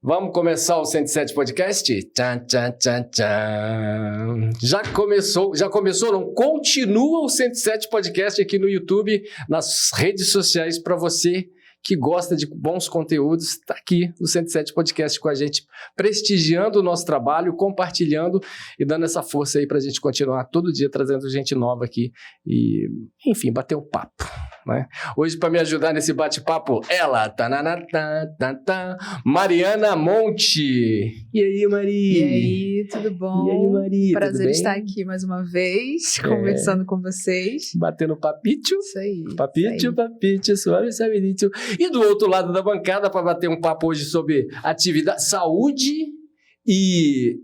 Vamos começar o 107 Podcast? Tchan, tchan, tchan, tchan. Já começou, não? Continua o 107 Podcast aqui no YouTube, nas redes sociais, para você que gosta de bons conteúdos, está aqui no 107 Podcast com a gente, prestigiando o nosso trabalho, compartilhando e dando essa força aí para a gente continuar todo dia trazendo gente nova aqui e, enfim, bater um papo, né? Hoje, para me ajudar nesse bate-papo, ela, Mariana Monte. E aí, Mari? E aí, tudo bom? E aí, Mari? Prazer estar aqui mais uma vez, conversando com vocês. Batendo papito. Isso aí. Papito, suave, sabidito. E do outro lado da bancada, para bater um papo hoje sobre atividade, saúde e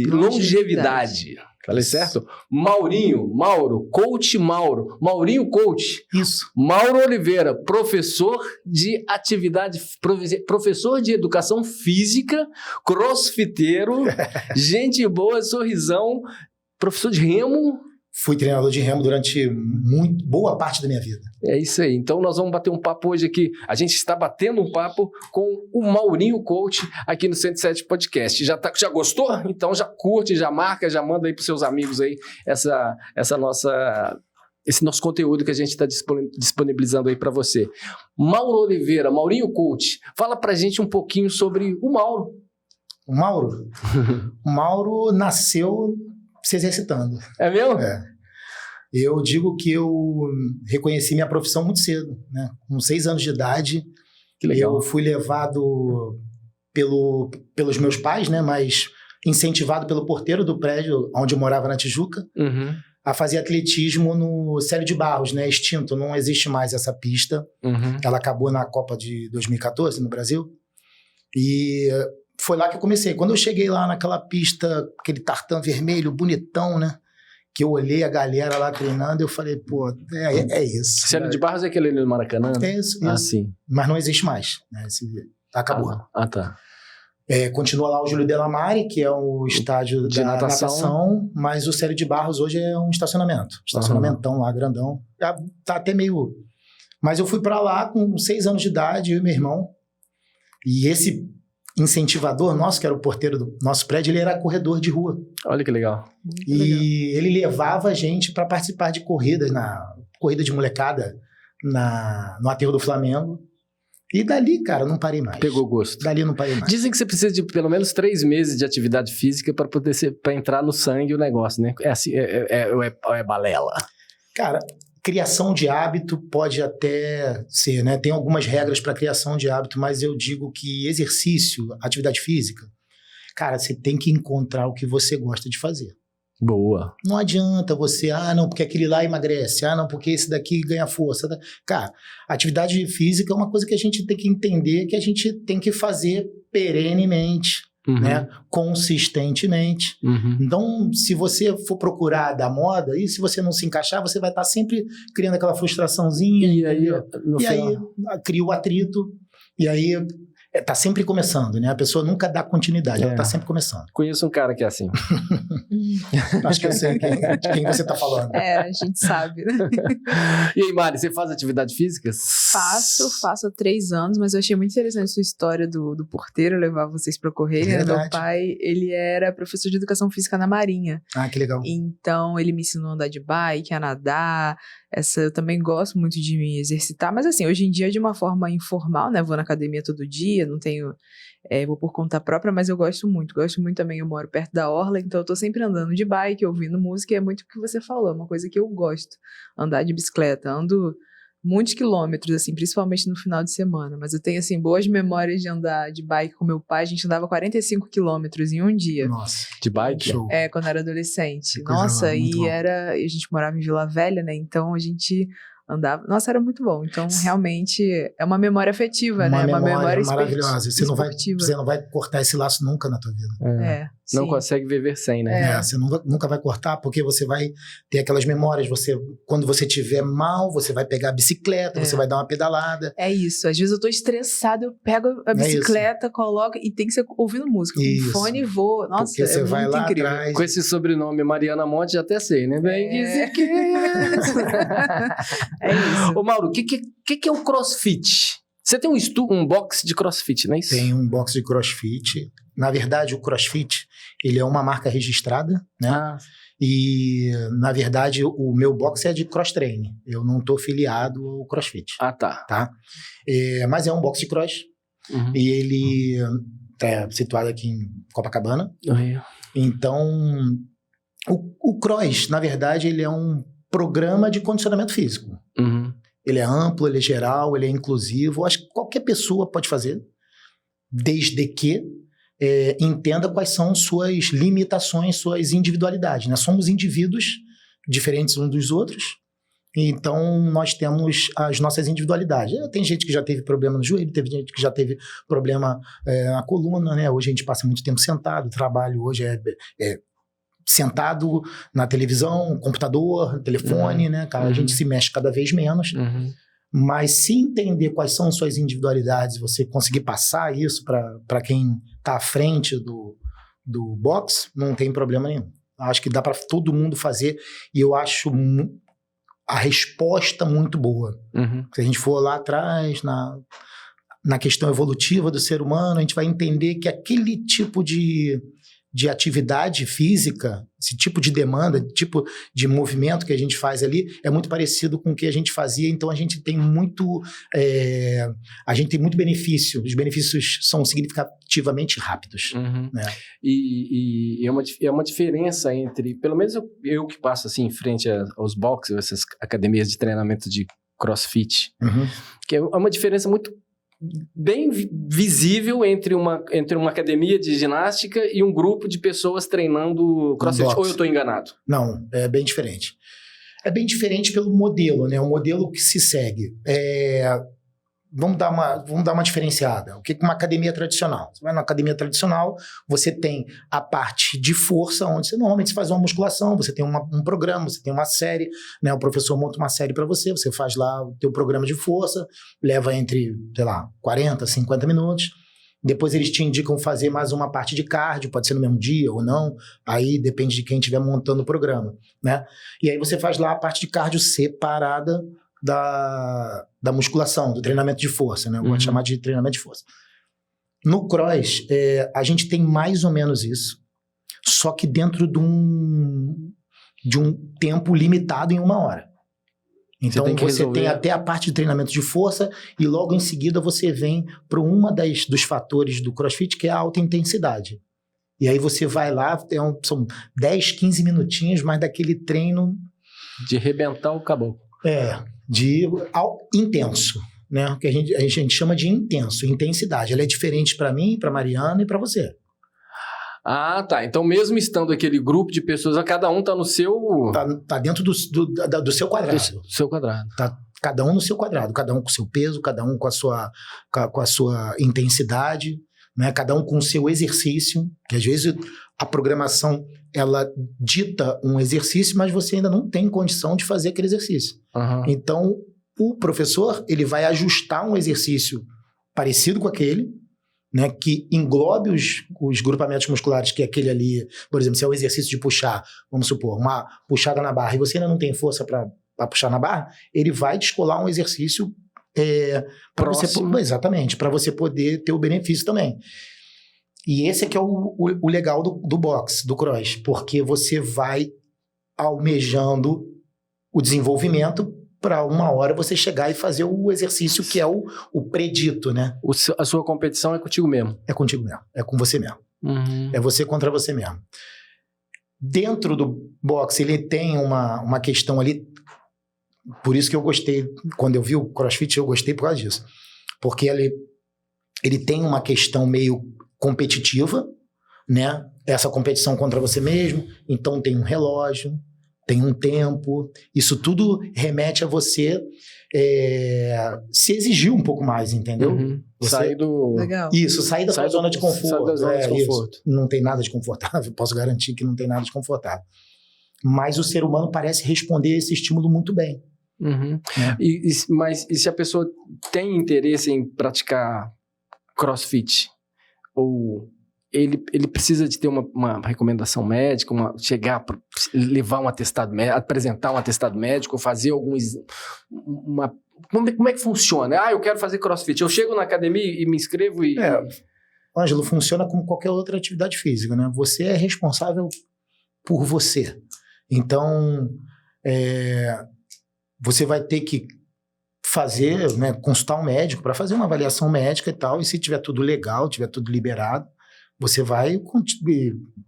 longevidade. Falei certo? Maurinho Coach. Isso. Mauro Oliveira, professor de educação física, crossfiteiro, gente boa, sorrisão, professor de remo. Fui treinador de remo durante boa parte da minha vida. É isso aí. Então nós vamos bater um papo hoje aqui. A gente está batendo um papo com o Maurinho Coach aqui no 107 Podcast. Já gostou? Então já curte, já marca, já manda aí para os seus amigos aí esse nosso conteúdo que a gente está disponibilizando aí para você. Mauro Oliveira, Maurinho Coach, fala para a gente um pouquinho sobre o Mauro. O Mauro? O Mauro nasceu se exercitando. É mesmo? É. Eu digo que eu reconheci minha profissão muito cedo, né? Com 6 anos de idade, que legal. Eu fui levado pelos meus pais, né? Mas incentivado pelo porteiro do prédio onde eu morava na Tijuca, a fazer atletismo no Célio de Barros, né? Extinto, não existe mais essa pista. Ela acabou na Copa de 2014 no Brasil. E foi lá que eu comecei. Quando eu cheguei lá naquela pista, aquele tartan vermelho, bonitão, né? Que eu olhei a galera lá treinando, eu falei, pô, é isso. Célio de Barros é aquele ali no Maracanã? É isso. Ah, sim. Mas não existe mais, né? Acabou. Tá. Continua lá o Júlio Delamare, que é o estádio de da natação, mas o Célio de Barros hoje é um estacionamento. Estacionamentão lá, grandão. Tá até meio... Mas eu fui pra lá com 6 anos de idade, eu e meu irmão. E esse incentivador nosso, que era o porteiro do nosso prédio, ele era corredor de rua. Olha que legal. E ele levava a gente para participar de corridas, corrida de molecada no aterro do Flamengo. E dali, cara, não parei mais. Pegou gosto. Dali não parei mais. Dizem que você precisa de pelo menos 3 meses de atividade física para poder para entrar no sangue o negócio, né? É assim, é balela. Cara, criação de hábito pode até ser, né? Tem algumas regras para criação de hábito, mas eu digo que exercício, atividade física, cara, você tem que encontrar o que você gosta de fazer. Boa. Não adianta você, não, porque aquele lá emagrece, não, porque esse daqui ganha força. Cara, atividade física é uma coisa que a gente tem que entender que a gente tem que fazer perenemente. Né? Consistentemente. Então, se você for procurar da moda, e se você não se encaixar, você vai estar sempre criando aquela frustraçãozinha. E aí cria o atrito. E aí tá sempre começando, né? A pessoa nunca dá continuidade, ela tá sempre começando. Conheço um cara que é assim. Acho que eu sei de quem você tá falando. A gente sabe, né? E aí, Mari, você faz atividade física? Faço há 3 anos, mas eu achei muito interessante a sua história do porteiro levar vocês para correr. Né? Meu pai, ele era professor de educação física na Marinha. Ah, que legal. Então, ele me ensinou a andar de bike, a nadar. Eu também gosto muito de me exercitar, mas assim, hoje em dia de uma forma informal, né? Vou na academia todo dia, não tenho... vou por conta própria, mas eu gosto muito também, eu moro perto da orla, então eu tô sempre andando de bike, ouvindo música, e é muito o que você falou, é uma coisa que eu gosto, andar de bicicleta, ando muitos quilômetros, assim, principalmente no final de semana, mas eu tenho, assim, boas memórias de andar de bike com meu pai, a gente andava 45 quilômetros em um dia. Nossa, de bike? Quando eu era adolescente. Nossa, a gente morava em Vila Velha, né, então a gente andava. Nossa, era muito bom. Então, realmente, é uma memória afetiva, né? Uma memória maravilhosa. Você não vai cortar esse laço nunca na tua vida. Não consegue viver sem, né? Você nunca vai cortar, porque você vai ter aquelas memórias. Quando você estiver mal, você vai pegar a bicicleta, você vai dar uma pedalada. É isso. Às vezes eu tô estressada, eu pego a bicicleta, coloco, e tem que ser ouvindo música. Com fone e vou. Nossa, porque você vai lá incrível. Atrás. Com esse sobrenome Mariana Monte, já até sei, né? Vem dizer que... É isso. Ô, Mauro, o que é o CrossFit? Você tem um box de CrossFit, não é isso? Tem um box de CrossFit. Na verdade, o CrossFit, ele é uma marca registrada, né? Ah. E, na verdade, o meu box é de cross-training. Eu não estou filiado ao CrossFit. Ah, tá. Tá? Mas é um box de cross. Uhum. E ele é situado aqui em Copacabana. Uhum. Então, o cross, na verdade, ele é um programa de condicionamento físico. Uhum. Ele é amplo, ele é geral, ele é inclusivo. Eu acho que qualquer pessoa pode fazer, desde que entenda quais são suas limitações, suas individualidades, né? Somos indivíduos diferentes uns dos outros, então nós temos as nossas individualidades. Tem gente que já teve problema no joelho, teve gente que já teve problema na coluna, né? Hoje a gente passa muito tempo sentado, o trabalho hoje é sentado na televisão, computador, telefone, né? A gente se mexe cada vez menos. Mas se entender quais são suas individualidades, você conseguir passar isso para quem está à frente do box, não tem problema nenhum. Acho que dá para todo mundo fazer e eu acho a resposta muito boa. Se a gente for lá atrás, na questão evolutiva do ser humano, a gente vai entender que aquele tipo de atividade física, esse tipo de demanda, tipo de movimento que a gente faz ali, é muito parecido com o que a gente fazia, então a gente tem muito benefício, os benefícios são significativamente rápidos. Né? E é uma diferença entre, pelo menos eu que passo assim em frente aos boxes, essas academias de treinamento de CrossFit, que é uma diferença muito bem visível entre uma academia de ginástica e um grupo de pessoas treinando CrossFit. Ou eu estou enganado? Não, é bem diferente. É bem diferente pelo modelo, né? O modelo que se segue. Vamos dar uma diferenciada. O que é uma academia tradicional? Você vai numa academia tradicional, você tem a parte de força, onde você normalmente faz uma musculação, você tem um programa, você tem uma série, né? O professor monta uma série para você faz lá o teu programa de força, leva entre, 40, 50 minutos. Depois eles te indicam fazer mais uma parte de cardio, pode ser no mesmo dia ou não, aí depende de quem estiver montando o programa, né? E aí você faz lá a parte de cardio separada da musculação, do treinamento de força, né? Eu gosto de chamar de treinamento de força. No cross, a gente tem mais ou menos isso, só que dentro de um tempo limitado em 1 hora. Então você tem até a parte de treinamento de força e logo em seguida você vem para dos fatores do CrossFit, que é a alta intensidade. E aí você vai lá, são 10, 15 minutinhos, mas daquele treino... De arrebentar o caboclo. Intenso, né? Que a gente chama de intensidade. Ela é diferente para mim, para Mariana e para você. Ah, tá. Então, mesmo estando aquele grupo de pessoas, cada um tá no seu... Tá dentro do seu quadrado. Do seu quadrado. Tá cada um no seu quadrado. Cada um com o seu peso, cada um com a sua intensidade, né? Cada um com o seu exercício. Que às vezes a programação, ela dita um exercício, mas você ainda não tem condição de fazer aquele exercício. Então, o professor, ele vai ajustar um exercício parecido com aquele, né, que englobe os grupamentos musculares, que é aquele ali, por exemplo, se é o exercício de puxar, vamos supor, uma puxada na barra, e você ainda não tem força para puxar na barra, ele vai descolar um exercício exatamente, para você poder ter o benefício também. E esse aqui é o legal do box, do cross, porque você vai almejando o desenvolvimento para 1 hora você chegar e fazer o exercício que é o predito, né? A sua competição é contigo mesmo? É contigo mesmo, é com você mesmo. É você contra você mesmo. Dentro do box, ele tem uma questão ali, por isso que eu gostei, quando eu vi o CrossFit, eu gostei por causa disso. Porque ele tem uma questão meio competitiva, né? Essa competição contra você mesmo, então tem um relógio, tem um tempo, isso tudo remete a você se exigir um pouco mais, entendeu? Sair do... Legal. Isso, sair da sua zona de conforto. Sair da zona de conforto. Não tem nada de confortável, posso garantir que não tem nada de confortável. Mas o ser humano parece responder a esse estímulo muito bem. Mas se a pessoa tem interesse em praticar CrossFit, ou ele precisa de ter uma recomendação médica, levar um atestado médico, apresentar um atestado médico, fazer Como é que funciona? Eu quero fazer CrossFit. Eu chego na academia e me inscrevo e... Ângelo, funciona como qualquer outra atividade física, né? Você é responsável por você. Então, você vai ter que fazer, né, consultar um médico para fazer uma avaliação médica e tal, e se tiver tudo legal, tiver tudo liberado, você vai e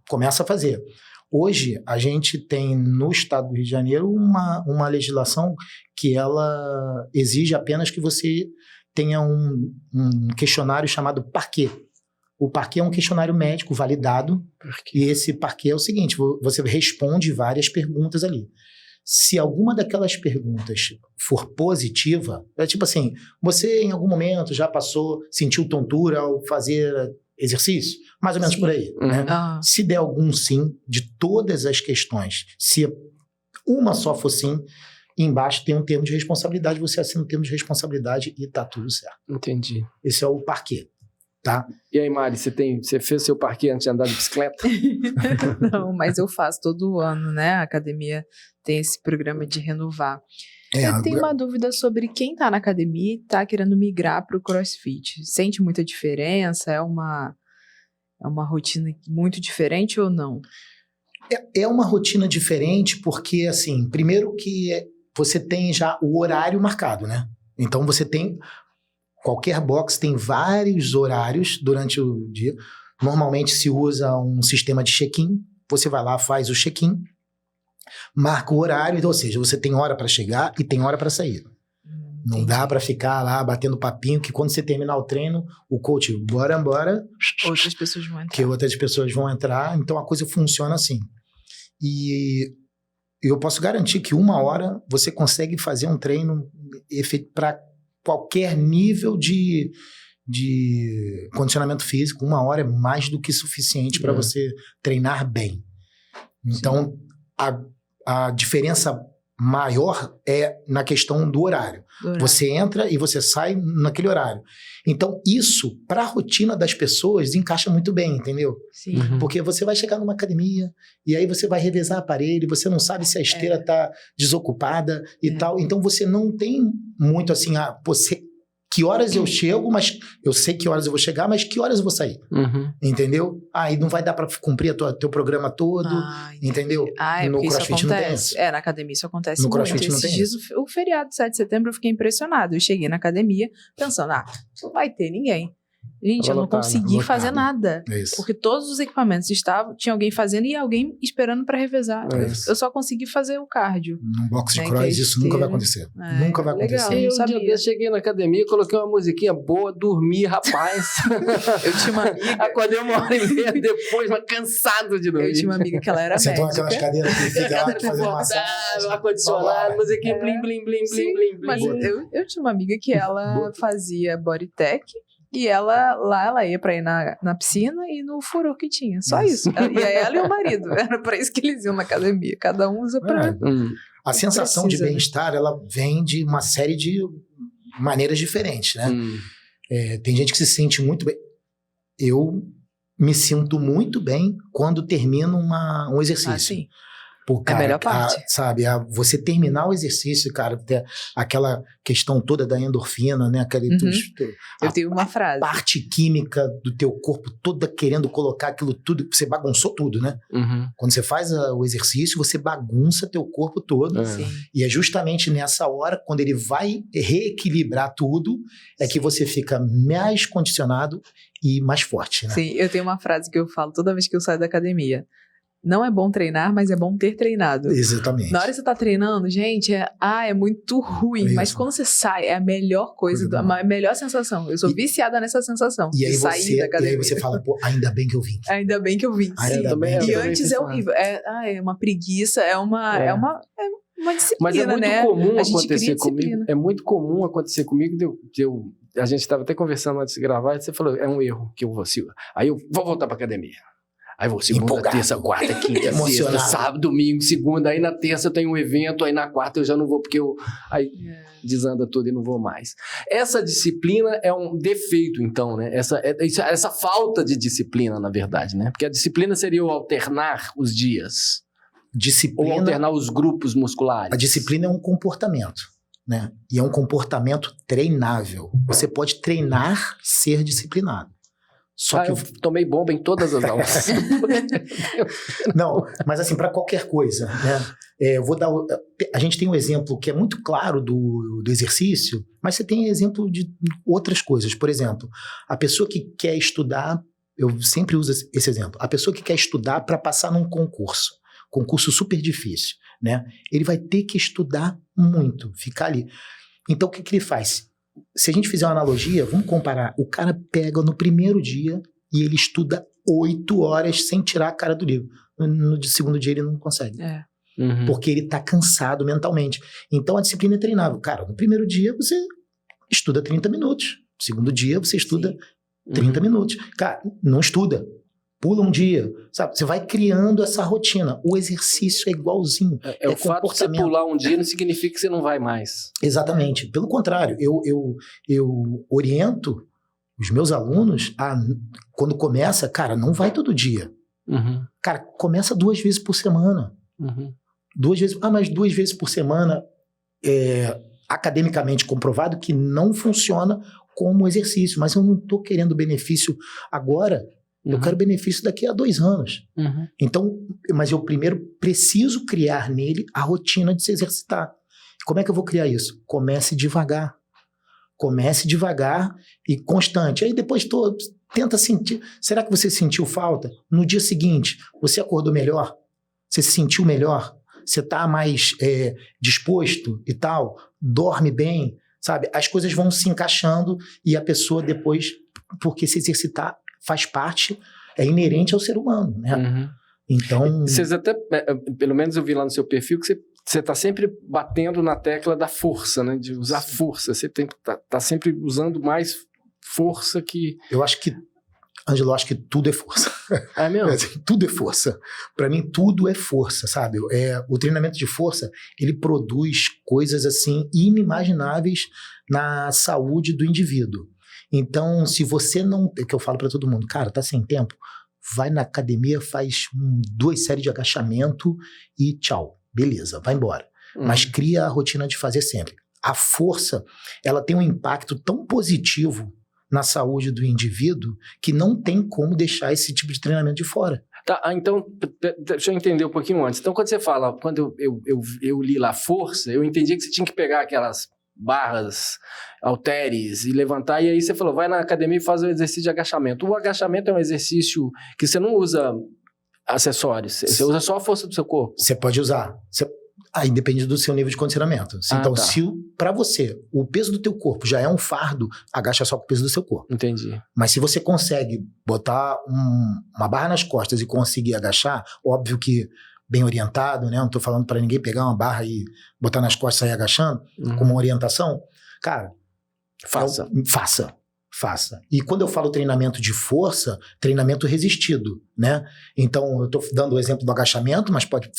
começa a fazer. Hoje, a gente tem no estado do Rio de Janeiro uma legislação que ela exige apenas que você tenha um questionário chamado Parquet. O Parquet é um questionário médico validado, e esse Parquet é o seguinte, você responde várias perguntas ali. Se alguma daquelas perguntas for positiva, é tipo assim, você em algum momento já sentiu tontura ao fazer exercício? Mais ou menos por aí, né? Se der algum sim, de todas as questões, se uma só for sim, embaixo tem um termo de responsabilidade, você assina o termo de responsabilidade e tá tudo certo. Entendi. Esse é o Parquet, tá? E aí, Mari, você fez seu Parquet antes de andar de bicicleta? Não, mas eu faço todo ano, né? A academia tem esse programa de renovar. Eu tenho uma dúvida sobre quem tá na academia e tá querendo migrar pro CrossFit. Sente muita diferença? É uma rotina muito diferente ou não? É uma rotina diferente porque, assim, primeiro que você tem já o horário marcado, né? Então você tem... Qualquer box tem vários horários durante o dia. Normalmente se usa um sistema de check-in. Você vai lá, faz o check-in, marca o horário, ou seja, você tem hora para chegar e tem hora para sair. Não dá para ficar lá batendo papinho, que quando você terminar o treino, o coach, bora, outras pessoas vão entrar. Que outras pessoas vão entrar, então a coisa funciona assim. E eu posso garantir que 1 hora você consegue fazer um treino para qualquer nível de condicionamento físico. 1 hora é mais do que suficiente para você treinar bem. Então, a diferença maior é na questão do horário. Você entra e você sai naquele horário. Então, isso, para a rotina das pessoas, encaixa muito bem, entendeu? Sim. Porque você vai chegar numa academia e aí você vai revezar aparelho, você não sabe se a esteira está desocupada e tal. Então, você não tem muito assim, que horas eu chego, mas eu sei que horas eu vou chegar, mas que horas eu vou sair. Entendeu? E não vai dar para cumprir teu programa todo, entendeu? No CrossFit não tem isso. Na academia isso acontece muito. CrossFit não tem isso. O feriado de 7 de setembro eu fiquei impressionado. Eu cheguei na academia pensando, não vai ter ninguém. Gente, eu não consegui fazer nada. Porque todos os equipamentos tinha alguém fazendo e alguém esperando para revezar. Eu só consegui fazer o cardio. Num box de cross isso nunca vai acontecer. Nunca vai acontecer. Eu cheguei na academia, coloquei uma musiquinha boa, dormi, rapaz. Eu tinha uma amiga... Acordei 1h30 depois, mas cansado de dormir. Eu tinha uma amiga que ela era médica. Sentou naquelas cadeiras que fica lá fazendo massagem. Ar-condicionado, musiquinha blim, blim, blim, blim, blim. Mas eu tinha uma amiga que ela fazia bodytech. E ela ia pra ir na piscina e no furor que tinha. Só isso. E aí ela e o marido. Era pra isso que eles iam na academia. Cada um usa pra... A sensação de bem-estar, ela vem de uma série de maneiras diferentes, né? Tem gente que se sente muito bem. Eu me sinto muito bem quando termino um exercício. Sim. Cara, a melhor parte. Você terminar o exercício, cara, ter aquela questão toda da endorfina, né? Eu tenho uma frase. A parte química do teu corpo toda querendo colocar aquilo tudo, você bagunçou tudo, né? Quando você faz o exercício, você bagunça teu corpo todo. E é justamente nessa hora, quando ele vai reequilibrar tudo, é que você fica mais condicionado e mais forte, né? Sim, eu tenho uma frase que eu falo toda vez que eu saio da academia. Não é bom treinar, mas é bom ter treinado. Exatamente. Na hora que você tá treinando, gente, é muito ruim. Isso. Mas quando você sai, é a melhor coisa, a melhor sensação. Eu sou viciada nessa sensação de sair da academia. E aí você fala, ainda bem que eu vim. Ainda bem que eu vim. E antes é horrível. É uma preguiça, é uma disciplina, mas é muito né? comum acontecer comigo. É muito comum acontecer comigo a gente estava até conversando antes de gravar, e você falou, é um erro que eu vou seguir. Aí eu vou voltar pra academia. Aí vou segunda, terça, quarta, quinta, sexta, sábado, domingo, segunda. Aí na terça eu tenho um evento, aí na quarta eu já não vou, porque aí desanda tudo e não vou mais. Essa disciplina é um defeito, então, né? Essa falta de disciplina, na verdade, né? Porque a disciplina seria o alternar os dias. Ou alternar os grupos musculares. A disciplina é um comportamento. né? E é um comportamento treinável. Você pode treinar ser disciplinado. Só que eu tomei bomba em todas as aulas. Não, mas assim, para qualquer coisa, né? Eu vou dar. A gente tem um exemplo que é muito claro do exercício, mas você tem exemplo de outras coisas. Por exemplo, a pessoa que quer estudar, eu sempre uso esse exemplo, a pessoa que quer estudar para passar num concurso super difícil, né? Ele vai ter que estudar muito, ficar ali. Então, o que ele faz? Se a gente fizer uma analogia, vamos comparar. O cara pega no primeiro dia e ele estuda 8 horas sem tirar a cara do livro. No segundo dia ele não consegue. Porque ele tá cansado mentalmente. Então a disciplina é treinável. Cara, no primeiro dia você estuda 30 minutos. No segundo dia você estuda 30 minutos. Cara, não estuda. Pula um dia, sabe? Você vai criando essa rotina. O exercício é igualzinho. O fato de você pular um dia não significa que você não vai mais. Exatamente. Pelo contrário, eu oriento os meus alunos a, quando começa, cara, não vai todo dia. Cara, começa 2 vezes por semana. 2 vezes, mas 2 vezes por semana é academicamente comprovado que não funciona como exercício. Mas eu não estou querendo benefício agora. Eu quero benefício daqui a 2 anos. Então, mas eu primeiro preciso criar nele a rotina de se exercitar. Como é que eu vou criar isso? Comece devagar. Comece devagar e constante. Aí depois tenta sentir. Será que você sentiu falta? No dia seguinte, você acordou melhor? Você se sentiu melhor? Você está mais disposto e tal? Dorme bem? Sabe? As coisas vão se encaixando e a pessoa depois, porque se exercitar faz parte, é inerente ao ser humano, né? Então... Vocês até, pelo menos eu vi lá no seu perfil, que você está sempre batendo na tecla da força, né? De usar força. Você tá sempre usando mais força que... Eu acho que, Ângelo, eu acho que tudo é força. É mesmo? Tudo é força. Para mim, tudo é força, sabe? O treinamento de força, ele produz coisas, assim, inimagináveis na saúde do indivíduo. Então, se você não... É que eu falo para todo mundo, cara, tá sem tempo? Vai na academia, faz 2 séries de agachamento e tchau. Beleza, vai embora. Mas cria a rotina de fazer sempre. A força, ela tem um impacto tão positivo na saúde do indivíduo que não tem como deixar esse tipo de treinamento de fora. Tá, então, deixa eu entender um pouquinho antes. Então, quando você fala, quando eu li lá força, eu entendi que você tinha que pegar aquelas barras, halteres e levantar, e aí você falou, vai na academia e faz o exercício de agachamento. O agachamento é um exercício que você não usa acessórios, você usa só a força do seu corpo. Você pode usar, aí depende do seu nível de condicionamento. Então, tá. Se para você o peso do teu corpo já é um fardo, agacha só com o peso do seu corpo. Entendi. Mas se você consegue botar uma barra nas costas e conseguir agachar, óbvio que bem orientado, né? Não tô falando para ninguém pegar uma barra e botar nas costas e sair agachando, com uma orientação. Cara, faça. E quando eu falo treinamento de força, treinamento resistido, né? Então, eu tô dando o exemplo do agachamento, mas pode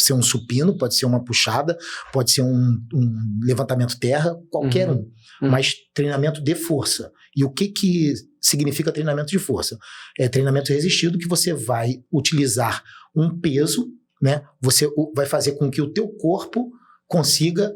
ser um supino, pode ser uma puxada, pode ser um levantamento terra, qualquer um. Mas treinamento de força. E o que significa treinamento de força? É treinamento resistido que você vai utilizar um peso, né? Você vai fazer com que o teu corpo consiga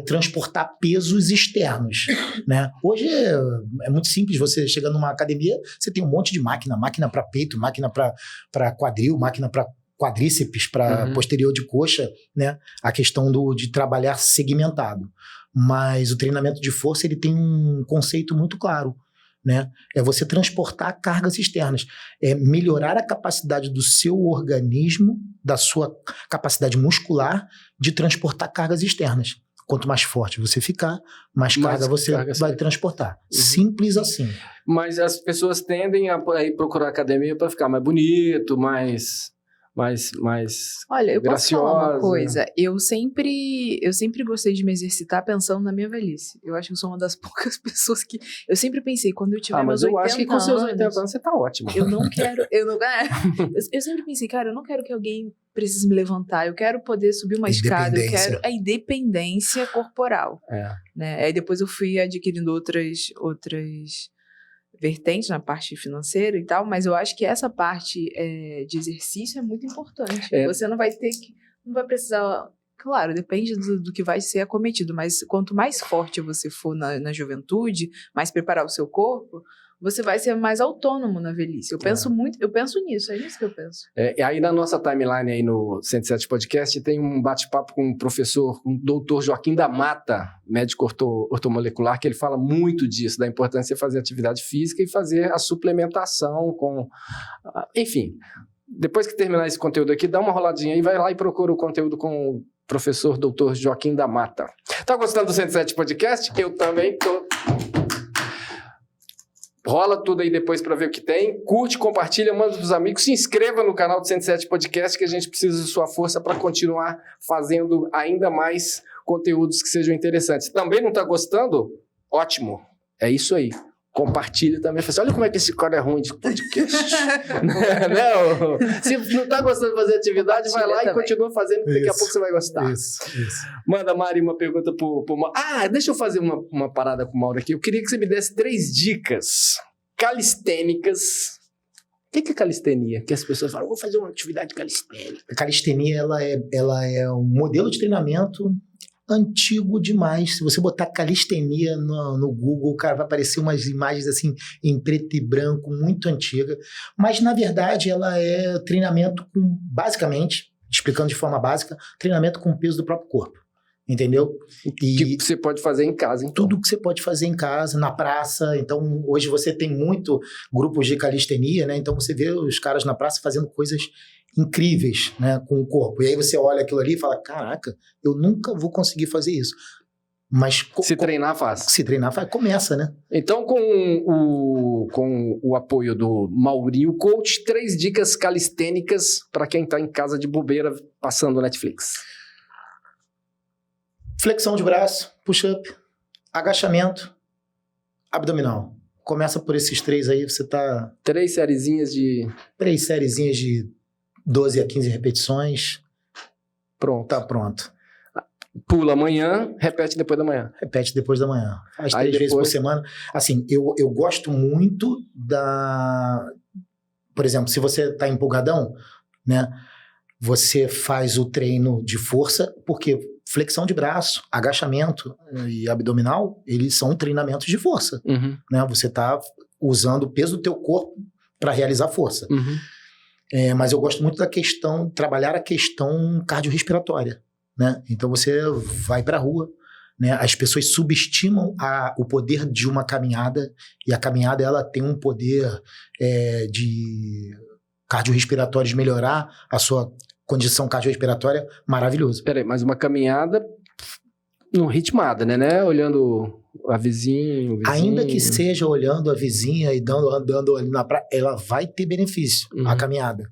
transportar pesos externos, né? Hoje é muito simples, você chega numa academia, você tem um monte de máquina para peito, máquina para quadril, máquina para quadríceps, para posterior de coxa, né? A questão de trabalhar segmentado. Mas o treinamento de força, ele tem um conceito muito claro, né? É você transportar cargas externas, é melhorar a capacidade do seu organismo, da sua capacidade muscular de transportar cargas externas. Quanto mais forte você ficar, mais carga você vai transportar. Simples assim. Mas as pessoas tendem a ir procurar academia para ficar mais bonito, mais Olha, eu graciosa. posso falar uma coisa. Eu sempre gostei de me exercitar pensando na minha velhice. Eu acho que eu sou uma das poucas pessoas que... Eu sempre pensei, quando eu tiver meus 80 anos... Mas eu acho que com seus 80 anos você tá ótimo. Eu não quero... Eu sempre pensei, cara, eu não quero que alguém precise me levantar. Eu quero poder subir uma escada. Eu quero a independência corporal. Né? Aí depois eu fui adquirindo outras vertentes na parte financeira e tal, mas eu acho que essa parte de exercício é muito importante. Você não vai precisar Claro, depende do que vai ser acometido, mas quanto mais forte você for na juventude, mais preparar o seu corpo, você vai ser mais autônomo na velhice. Eu penso nisso, é isso que eu penso. E aí na nossa timeline aí no 107 Podcast tem um bate-papo com o professor, com o doutor Joaquim da Mata, médico ortomolecular, que ele fala muito disso, da importância de fazer atividade física e fazer a suplementação com... Enfim, depois que terminar esse conteúdo aqui, dá uma roladinha e vai lá e procura o conteúdo com o professor doutor Joaquim da Mata. Tá gostando do 107 Podcast? Eu também tô... Rola tudo aí depois para ver o que tem. Curte, compartilha, manda pros amigos. Se inscreva no canal do 107 Podcast, que a gente precisa de sua força para continuar fazendo ainda mais conteúdos que sejam interessantes. Também não está gostando? Ótimo. É isso aí. Compartilha também. Olha como é que esse cara é ruim de podcast. Não, se não está gostando de fazer atividade, vai lá também. E continua fazendo, que daqui a pouco você vai gostar. Isso. Manda, Mari, uma pergunta pro Mauro. Deixa eu fazer uma parada com o Mauro aqui. Eu queria que você me desse 3 dicas calistênicas. O que é calistenia? Que as pessoas falam, vou fazer uma atividade calistênica. A calistenia, ela é um modelo de treinamento antigo demais. Se você botar calistenia no Google, cara, vai aparecer umas imagens assim em preto e branco, muito antiga. Mas, na verdade, ela é treinamento com, basicamente, explicando de forma básica, treinamento com o peso do próprio corpo. Entendeu? Que você pode fazer em casa, então. Tudo que você pode fazer em casa, na praça. Então, hoje você tem muito grupos de calistenia, né? Então, você vê os caras na praça fazendo coisas incríveis, né, com o corpo. E aí você olha aquilo ali e fala, caraca, eu nunca vou conseguir fazer isso. Mas se treinar faz. Se treinar faz, começa, né? Então, com o apoio do Maurinho Coach, 3 dicas calistênicas para quem está em casa de bobeira passando Netflix. Flexão de braço, push-up, agachamento, abdominal. Começa por esses 3 aí, você tá... 3 sériezinhas de 12 a 15 repetições. Pronto. Tá pronto. Pula amanhã, repete depois da manhã. Repete depois da manhã. Faz 3 vezes por semana. Assim, eu gosto muito da... Por exemplo, se você tá empolgadão, né? Você faz o treino de força, porque flexão de braço, agachamento e abdominal, eles são treinamentos de força. Uhum. Né? Você tá usando o peso do teu corpo para realizar força. Uhum. Mas eu gosto muito da questão, trabalhar a questão cardiorrespiratória, né? Então você vai para a rua, né? As pessoas subestimam o poder de uma caminhada, e a caminhada ela tem um poder de cardiorrespiratório, de melhorar a sua condição cardiorrespiratória maravilhoso. Peraí, mas uma caminhada no ritmada, né? Olhando a vizinho. Ainda que seja olhando a vizinha e andando ali na praia, ela vai ter benefício, a caminhada.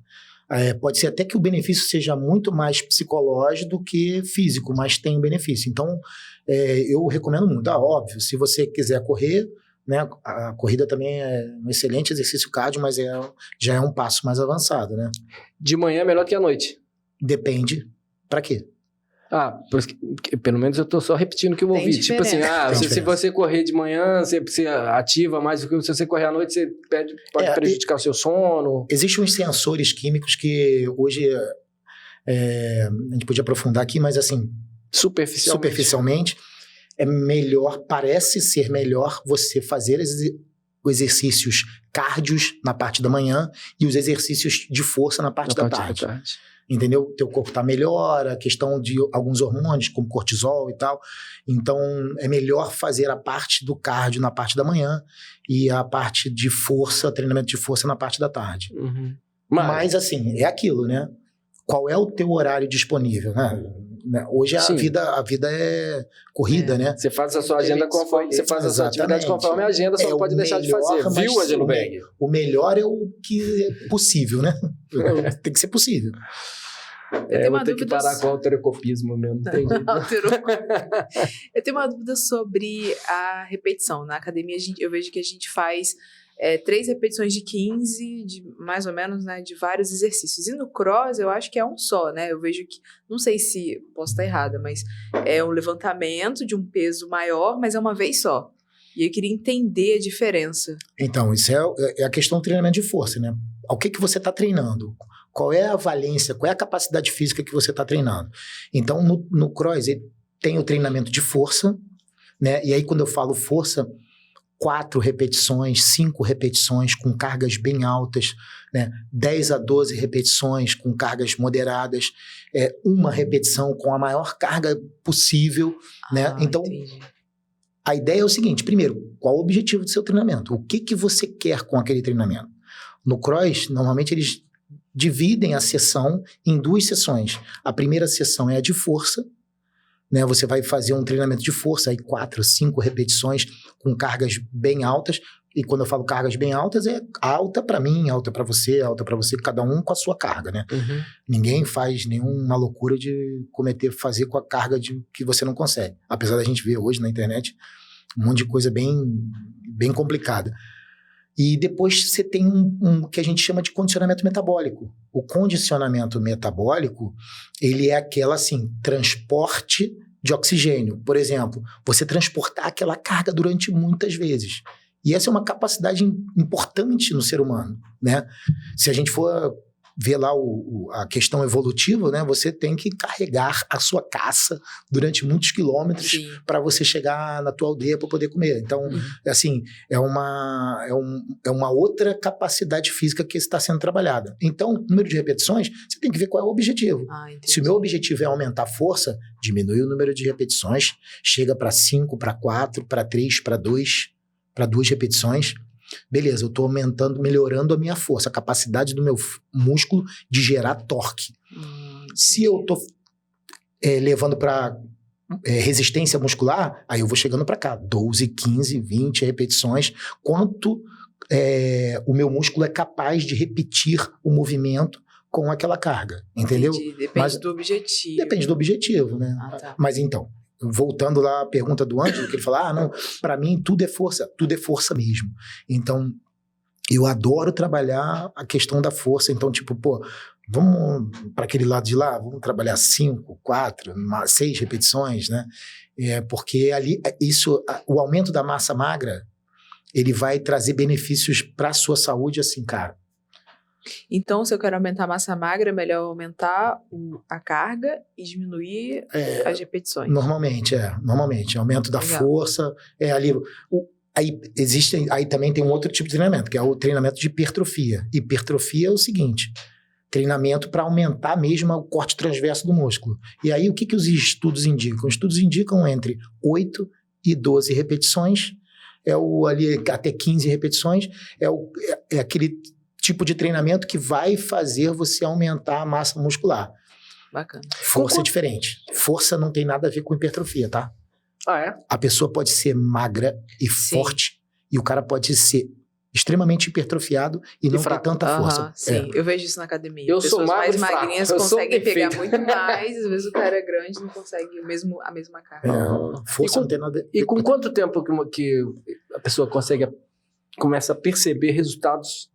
Pode ser até que o benefício seja muito mais psicológico do que físico, mas tem um benefício. Então, eu recomendo muito. Óbvio, se você quiser correr, né, a corrida também é um excelente exercício cardio, mas já é um passo mais avançado, né? De manhã é melhor que à noite? Depende. Pra quê? Pelo menos eu tô só repetindo o que eu ouvi. Tipo assim, se você correr de manhã, você ativa mais do que se você correr à noite, você pode prejudicar o seu sono. Existem uns sensores químicos que hoje a gente podia aprofundar aqui, mas assim, superficialmente parece ser melhor você fazer os exercícios cardios na parte da manhã e os exercícios de força na parte da tarde. Entendeu? Teu corpo tá melhor, a questão de alguns hormônios, como cortisol e tal. Então, é melhor fazer a parte do cardio na parte da manhã e a parte de força, treinamento de força na parte da tarde. Uhum. Mas, assim, é aquilo, né? Qual é o teu horário disponível, né? Hoje a vida é corrida, né? Você faz a sua agenda conforme... Você faz a sua atividade conforme a agenda, só não pode deixar de fazer. Viu, Ageluberg? O melhor é o que é possível, né? Tem que ser possível. Eu vou ter que parar com o alterocopismo mesmo, entendi. Eu tenho uma dúvida sobre a repetição. Na academia, eu vejo que a gente faz 3 repetições de 15, mais ou menos, né, de vários exercícios. E no cross, eu acho que é um só, né? Eu vejo que, não sei se posso estar errada, mas é um levantamento de um peso maior, mas é uma vez só. E eu queria entender a diferença. Então, isso é a questão do treinamento de força, né? O que você está treinando? Qual é a valência, qual é a capacidade física que você está treinando. Então, no cross, ele tem o treinamento de força, né? E aí, quando eu falo força, 4 repetições, 5 repetições com cargas bem altas, né? 10 a 12 repetições com cargas moderadas, uma repetição com a maior carga possível, né? Então, entendi. A ideia é o seguinte, primeiro, qual o objetivo do seu treinamento? O que você quer com aquele treinamento? No cross, normalmente eles dividem a sessão em 2 sessões. A primeira sessão é a de força, né? Você vai fazer um treinamento de força, aí 4, 5 repetições com cargas bem altas. E quando eu falo cargas bem altas, é alta para mim, alta para você, cada um com a sua carga, né? Uhum. Ninguém faz nenhuma loucura de fazer com a carga que você não consegue. Apesar da gente ver hoje na internet um monte de coisa bem complicada. E depois você tem um que a gente chama de condicionamento metabólico. O condicionamento metabólico, ele é aquela, assim, transporte de oxigênio. Por exemplo, você transportar aquela carga durante muitas vezes. E essa é uma capacidade importante no ser humano, né? Se a gente for ver lá a questão evolutiva, né? Você tem que carregar a sua caça durante muitos quilômetros para você chegar na tua aldeia para poder comer. Então, assim, é uma outra capacidade física que está sendo trabalhada. Então, número de repetições, você tem que ver qual é o objetivo. Se o meu objetivo é aumentar a força, diminui o número de repetições, chega para 5, para 4, para 3, para 2 repetições. Beleza, eu estou melhorando a minha força, a capacidade do meu músculo de gerar torque. Se eu estou levando para resistência muscular, aí eu vou chegando para cá, 12, 15, 20 repetições, quanto o meu músculo é capaz de repetir o movimento com aquela carga, entendeu? Depende do objetivo. Depende do objetivo, né? Tá. Mas então, voltando lá à pergunta do Ângelo, que ele fala, não, para mim tudo é força mesmo. Então, eu adoro trabalhar a questão da força. Então, tipo, vamos para aquele lado de lá, vamos trabalhar 5, 4, 6 repetições, né? Porque ali, o aumento da massa magra, ele vai trazer benefícios para a sua saúde, assim, cara. Então, se eu quero aumentar a massa magra, é melhor aumentar a carga e diminuir as repetições. Normalmente. Aumento da força. Aí também tem um outro tipo de treinamento, que é o treinamento de hipertrofia. Hipertrofia é o seguinte, treinamento para aumentar mesmo o corte transverso do músculo. E aí, o que os estudos indicam? Os estudos indicam entre 8 e 12 repetições, ali até 15 repetições, é aquele tipo de treinamento que vai fazer você aumentar a massa muscular. Bacana. Força é diferente. Força não tem nada a ver com hipertrofia, tá? A pessoa pode ser magra e forte, e o cara pode ser extremamente hipertrofiado e não ter tanta força. Sim, eu vejo isso na academia. Eu sou magro mais magrinhas conseguem pegar muito mais, às vezes o cara é grande não consegue a mesma carga. Força não tem nada a ver. E com quanto tempo que a pessoa começa a perceber resultados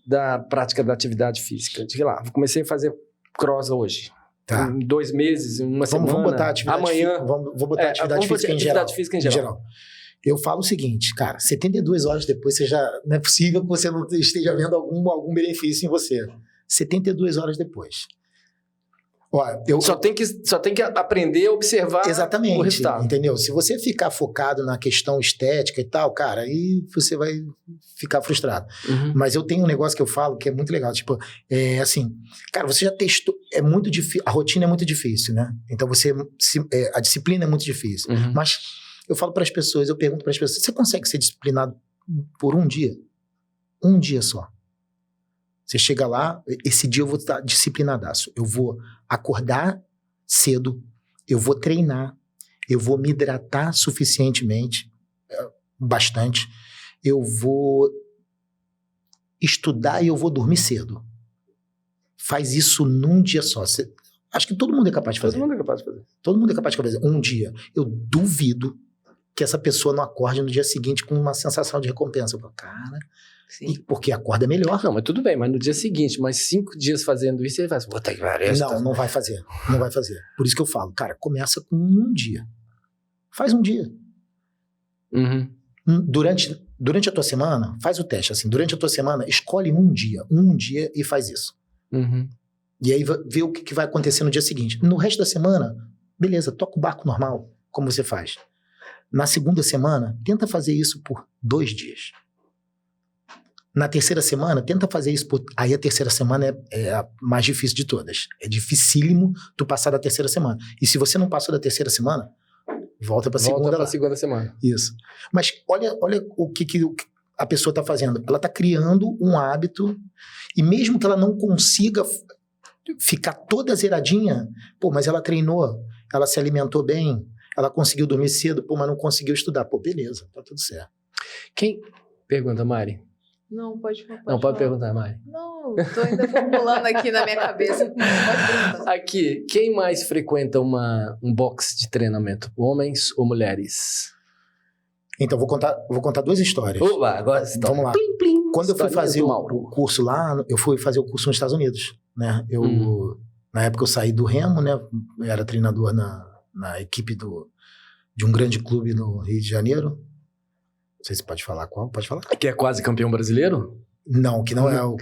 da prática da atividade física? Diga lá, comecei a fazer cross hoje. Tá. Em 2 meses, em uma semana. Vamos botar atividade amanhã. Vou botar atividade física em geral. Eu falo o seguinte, cara, 72 horas depois você já... Não é possível que você não esteja vendo algum benefício em você. 72 horas depois. Só tem que aprender a observar o resultado. Entendeu? Se você ficar focado na questão estética e tal, cara, aí você vai ficar frustrado. Mas eu tenho um negócio que eu falo que é muito legal, tipo, assim, cara, você já testou, é muito difícil, a rotina é muito difícil, né? Então a disciplina é muito difícil. Mas eu falo para as pessoas, eu pergunto para as pessoas, você consegue ser disciplinado por um dia? Um dia só. Você chega lá, esse dia eu vou estar disciplinadaço. Eu vou acordar cedo, eu vou treinar, eu vou me hidratar suficientemente, bastante, eu vou estudar e eu vou dormir cedo. Faz isso num dia só. Acho que todo mundo é capaz de fazer. Todo mundo é capaz de fazer. Todo mundo é capaz de fazer. Um dia. Eu duvido que essa pessoa não acorde no dia seguinte com uma sensação de recompensa. Eu falo, cara... Porque acorda melhor. Não, mas tudo bem, mas no dia seguinte, mais 5 dias fazendo isso, ele vai fazer. Não vai fazer. Não vai fazer. Por isso que eu falo, cara, começa com um dia. Faz um dia. Durante a tua semana, faz o teste, assim, durante a tua semana, escolhe um dia e faz isso. E aí vê o que vai acontecer no dia seguinte. No resto da semana, beleza, toca o barco normal, como você faz. Na segunda semana, tenta fazer isso por 2 dias. Na terceira semana, tenta fazer isso por... Aí a terceira semana é a mais difícil de todas. É dificílimo tu passar da terceira semana. E se você não passou da terceira semana, volta pra segunda. Volta pra segunda semana. Isso. Mas olha o que a pessoa tá fazendo. Ela tá criando um hábito, e mesmo que ela não consiga ficar toda zeradinha, pô, mas ela treinou, ela se alimentou bem, ela conseguiu dormir cedo, pô, mas não conseguiu estudar. Pô, beleza, tá tudo certo. Quem... Pergunta, Mari. Não, pode perguntar, Mari. Não, tô ainda formulando aqui na minha cabeça. Pode perguntar. Aqui, quem mais frequenta um box de treinamento? Homens ou mulheres? Então, vou contar 2 histórias. Opa, agora vamos lá. Plim, plim. Quando eu fui Historinha fazer do o Mauro. curso lá, eu fui fazer o curso nos Estados Unidos, né? Na época eu saí do Remo, né? Eu era treinador na equipe de um grande clube no Rio de Janeiro. Não sei se pode falar qual. Pode falar? Que é quase campeão brasileiro? Não, que não é o...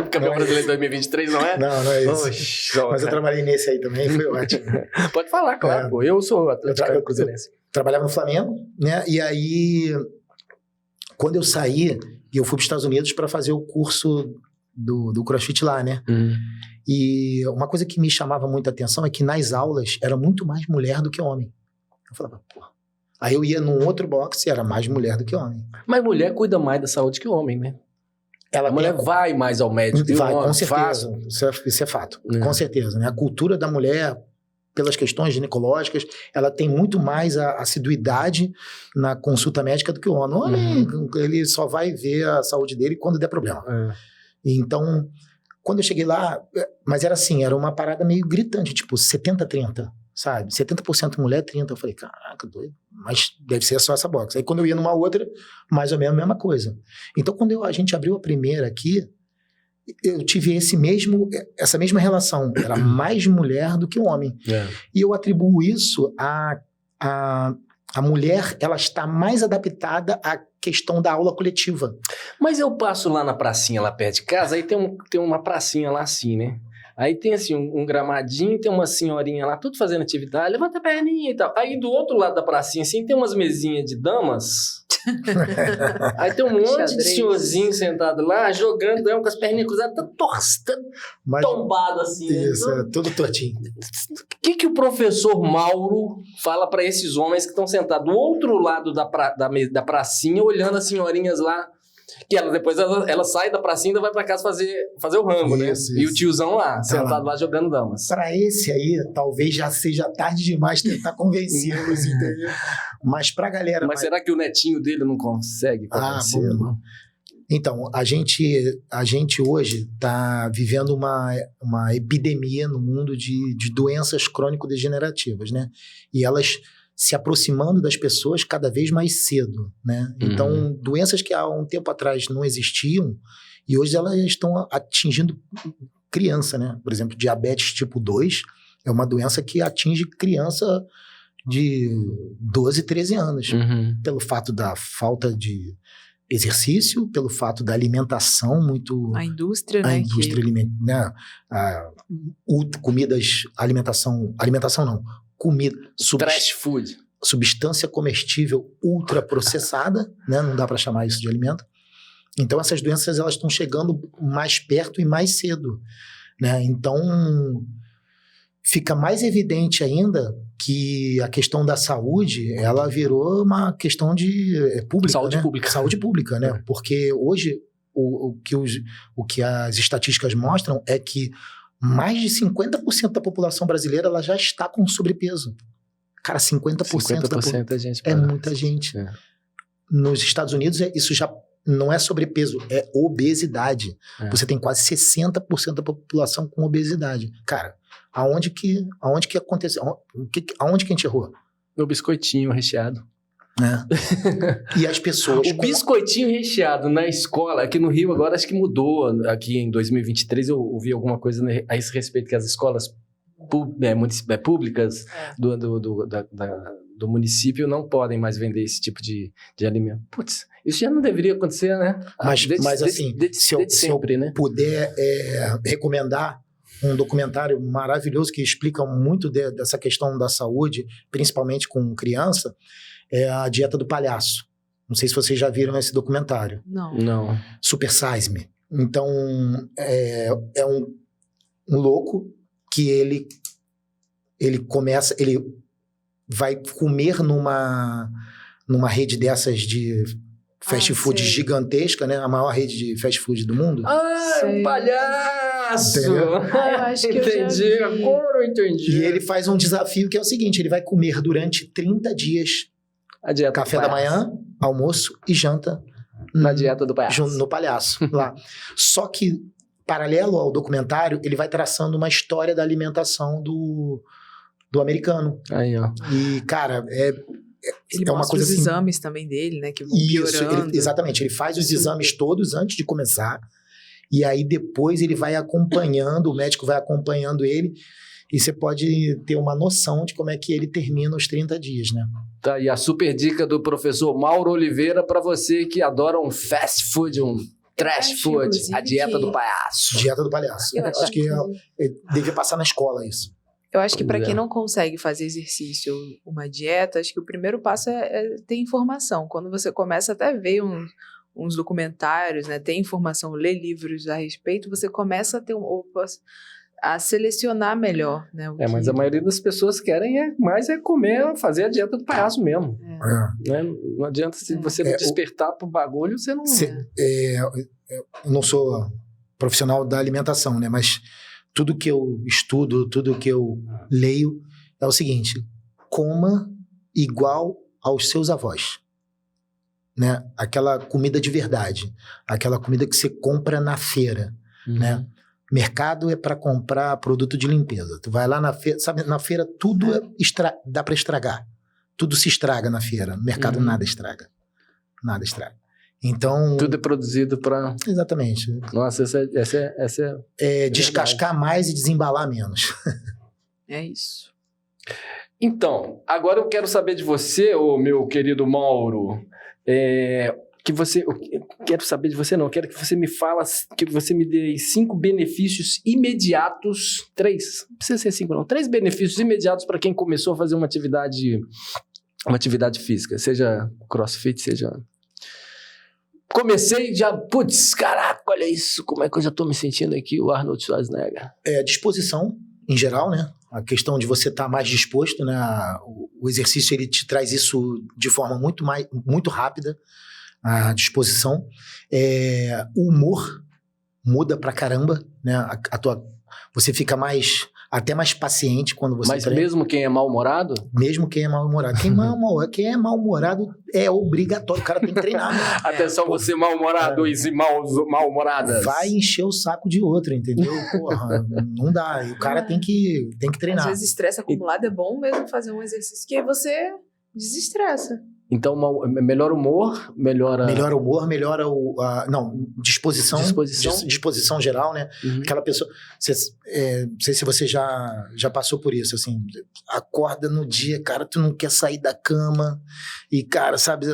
Campeão brasileiro de 2023, não é? Não é isso. Oxi, Mas eu trabalhei nesse aí também, foi ótimo. Pode falar, claro. Pô. Eu sou atleticano cruzeirense. Trabalhava no Flamengo, né? E aí, quando eu saí, eu fui para os Estados Unidos para fazer o curso do CrossFit lá, né? E uma coisa que me chamava muita atenção é que nas aulas era muito mais mulher do que homem. Eu falava, pô. Aí eu ia num outro box e era mais mulher do que homem. Mas mulher cuida mais da saúde que o homem, né? A mulher vai mais ao médico. Vai, com certeza. Isso é fato. Com certeza, né? A cultura da mulher, pelas questões ginecológicas, ela tem muito mais a assiduidade na consulta médica do que o homem. O homem, ele só vai ver a saúde dele quando der problema. Então, quando eu cheguei lá, mas era assim, era uma parada meio gritante, tipo 70-30, sabe? 70% mulher, 30%. Eu falei, caraca, doido, mas deve ser só essa box. Aí quando eu ia numa outra, mais ou menos a mesma coisa. Então, quando a gente abriu a primeira aqui, eu tive essa mesma relação. Era mais mulher do que homem. E eu atribuo isso a mulher, ela está mais adaptada à questão da aula coletiva. Mas eu passo lá na pracinha, lá perto de casa, aí tem uma pracinha lá assim, né? Aí tem assim, um gramadinho, tem uma senhorinha lá, tudo fazendo atividade, levanta a perninha e tal. Aí do outro lado da pracinha, assim, tem umas mesinhas de damas. Aí tem um monte de senhorzinho sentado lá, jogando com as perninhas cruzadas, tombado assim. Isso, tudo tortinho. O que o professor Mauro fala para esses homens que estão sentados do outro lado da pracinha, olhando as senhorinhas lá, que depois ela sai da pracinha e vai para casa fazer o rango, né? E o tiozão lá, sentado lá jogando damas. Para esse aí, talvez já seja tarde demais tentar convencê-los, entendeu? Mas pra galera... Mas será que o netinho dele não consegue convencê-lo? Então, a gente hoje está vivendo uma epidemia no mundo de doenças crônico-degenerativas, né? E elas se aproximando das pessoas cada vez mais cedo, né? Então, doenças que há um tempo atrás não existiam e hoje elas estão atingindo criança, né? Por exemplo, diabetes tipo 2 é uma doença que atinge criança de 12, 13 anos, pelo fato da falta de exercício, pelo fato da alimentação muito... A indústria, a né? Indústria alimentar, comidas, alimentação não, comida... Trash food. Substância comestível ultraprocessada, né? Não dá para chamar isso de alimento. Então, essas doenças elas estão chegando mais perto e mais cedo, né? Então, fica mais evidente ainda que a questão da saúde, ela virou uma questão de pública, saúde, né? pública. Saúde pública, né? Porque hoje o que as estatísticas mostram é que mais de 50% da população brasileira ela já está com sobrepeso. Cara, 50% é gente. É muita gente. Nos Estados Unidos, isso já não é sobrepeso, é obesidade. Você tem quase 60% da população com obesidade. Cara, aonde que aconteceu? Aonde que a gente errou? No biscoitinho recheado. E as pessoas... O biscoitinho recheado na escola, aqui no Rio agora acho que mudou, aqui em 2023 eu ouvi alguma coisa a esse respeito, que as escolas públicas do município não podem mais vender esse tipo de alimento. Putz, Isso já não deveria acontecer, né? Mas assim, se eu sempre, né? puder recomendar um documentário maravilhoso que explica muito dessa questão da saúde, principalmente com criança, é A Dieta do Palhaço. Não sei se vocês já viram esse documentário. Não. Super Size Me. Então, é um louco que ele vai comer numa rede dessas de fast food gigantesca, né? A maior rede de fast food do mundo. Um palhaço! Entendeu? Eu acho que entendi, agora eu entendi. E ele faz um desafio que é o seguinte, ele vai comer durante 30 dias A dieta café da manhã, almoço e janta na dieta do palhaço. No palhaço, lá. Só que, paralelo ao documentário, ele vai traçando uma história da alimentação do americano. Aí, ó. E, cara, ele uma coisa os assim, exames também dele, né? Que vão isso, piorando. exatamente. Ele faz os exames todos antes de começar. E aí, depois, ele vai acompanhando, o médico vai acompanhando ele. E você pode ter uma noção de como é que ele termina os 30 dias, né? Tá aí a super dica do professor Mauro Oliveira para você que adora um fast food, um trash food, a dieta do palhaço. Dieta do palhaço. Eu Acho que devia passar na escola isso. Eu acho que para quem não consegue fazer exercício ou uma dieta, acho que o primeiro passo é ter informação. Quando você começa até a ver uns documentários, né, ter informação, ler livros a respeito, você começa a ter a selecionar melhor, né? Mas a maioria das pessoas querem mais comer, fazer a dieta do palhaço mesmo. Né? Não adianta se você não despertar pro bagulho, você não... Eu não sou profissional da alimentação, né? Mas tudo que eu estudo, tudo que eu leio é o seguinte: coma igual aos seus avós. Né? Aquela comida de verdade, aquela comida que você compra na feira, né? Mercado é para comprar produto de limpeza. Tu vai lá na feira, sabe, na feira tudo dá para estragar. Tudo se estraga na feira. No mercado nada estraga. Nada estraga. Então... Tudo é produzido para... Exatamente. Nossa, essa é descascar mais e desembalar menos. É isso. Então, agora eu quero saber de você, ô meu querido Mauro, quero saber de você, não, quero que você me fala, que você me dê 5 benefícios imediatos, 3, não precisa ser 5 não, 3 benefícios imediatos para quem começou a fazer uma atividade física, seja crossfit, seja... Comecei já, putz, caraca, olha isso, como é que eu já tô me sentindo aqui, o Arnold Schwarzenegger. Disposição, em geral, né? A questão de você estar mais disposto, né? O exercício, ele te traz isso de forma muito rápida, a disposição. O humor muda pra caramba, né? Você fica até mais paciente quando você Mas treina. Mesmo quem é mal-humorado? Mesmo quem é mal-humorado. Quem é mal-humorado é obrigatório, o cara tem que treinar. Né? Atenção, você mal-humorado e mal-humoradas. Vai encher o saco de outro, entendeu? Porra, não dá. E o cara tem que treinar. Às vezes estresse acumulado é bom mesmo fazer um exercício que aí você desestressa. Então, melhor humor, melhora... Melhora o humor, melhora disposição geral, né? Aquela pessoa... não sei se você já passou por isso, assim, acorda no dia, cara, tu não quer sair da cama e, cara, sabe,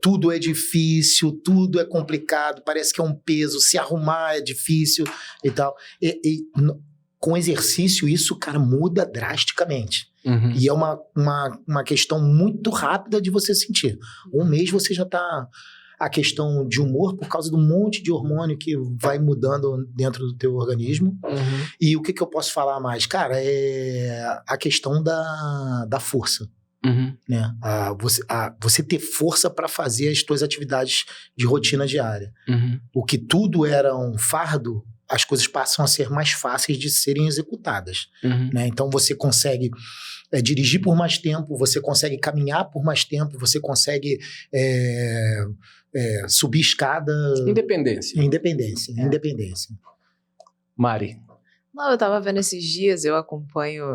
tudo é difícil, tudo é complicado, parece que é um peso, se arrumar é difícil e tal. Com exercício, isso, cara, muda drasticamente. E é uma questão muito rápida de você sentir. Um mês você já tá... A questão de humor, por causa de um monte de hormônio que vai mudando dentro do teu organismo. E o que eu posso falar mais? Cara, é a questão da força. Né? Você ter força para fazer as tuas atividades de rotina diária. O que tudo era um fardo, as coisas passam a ser mais fáceis de serem executadas. Né? Então você consegue dirigir por mais tempo, você consegue caminhar por mais tempo, você consegue subir escada... Independência. Mari. Não, eu tava vendo esses dias, eu acompanho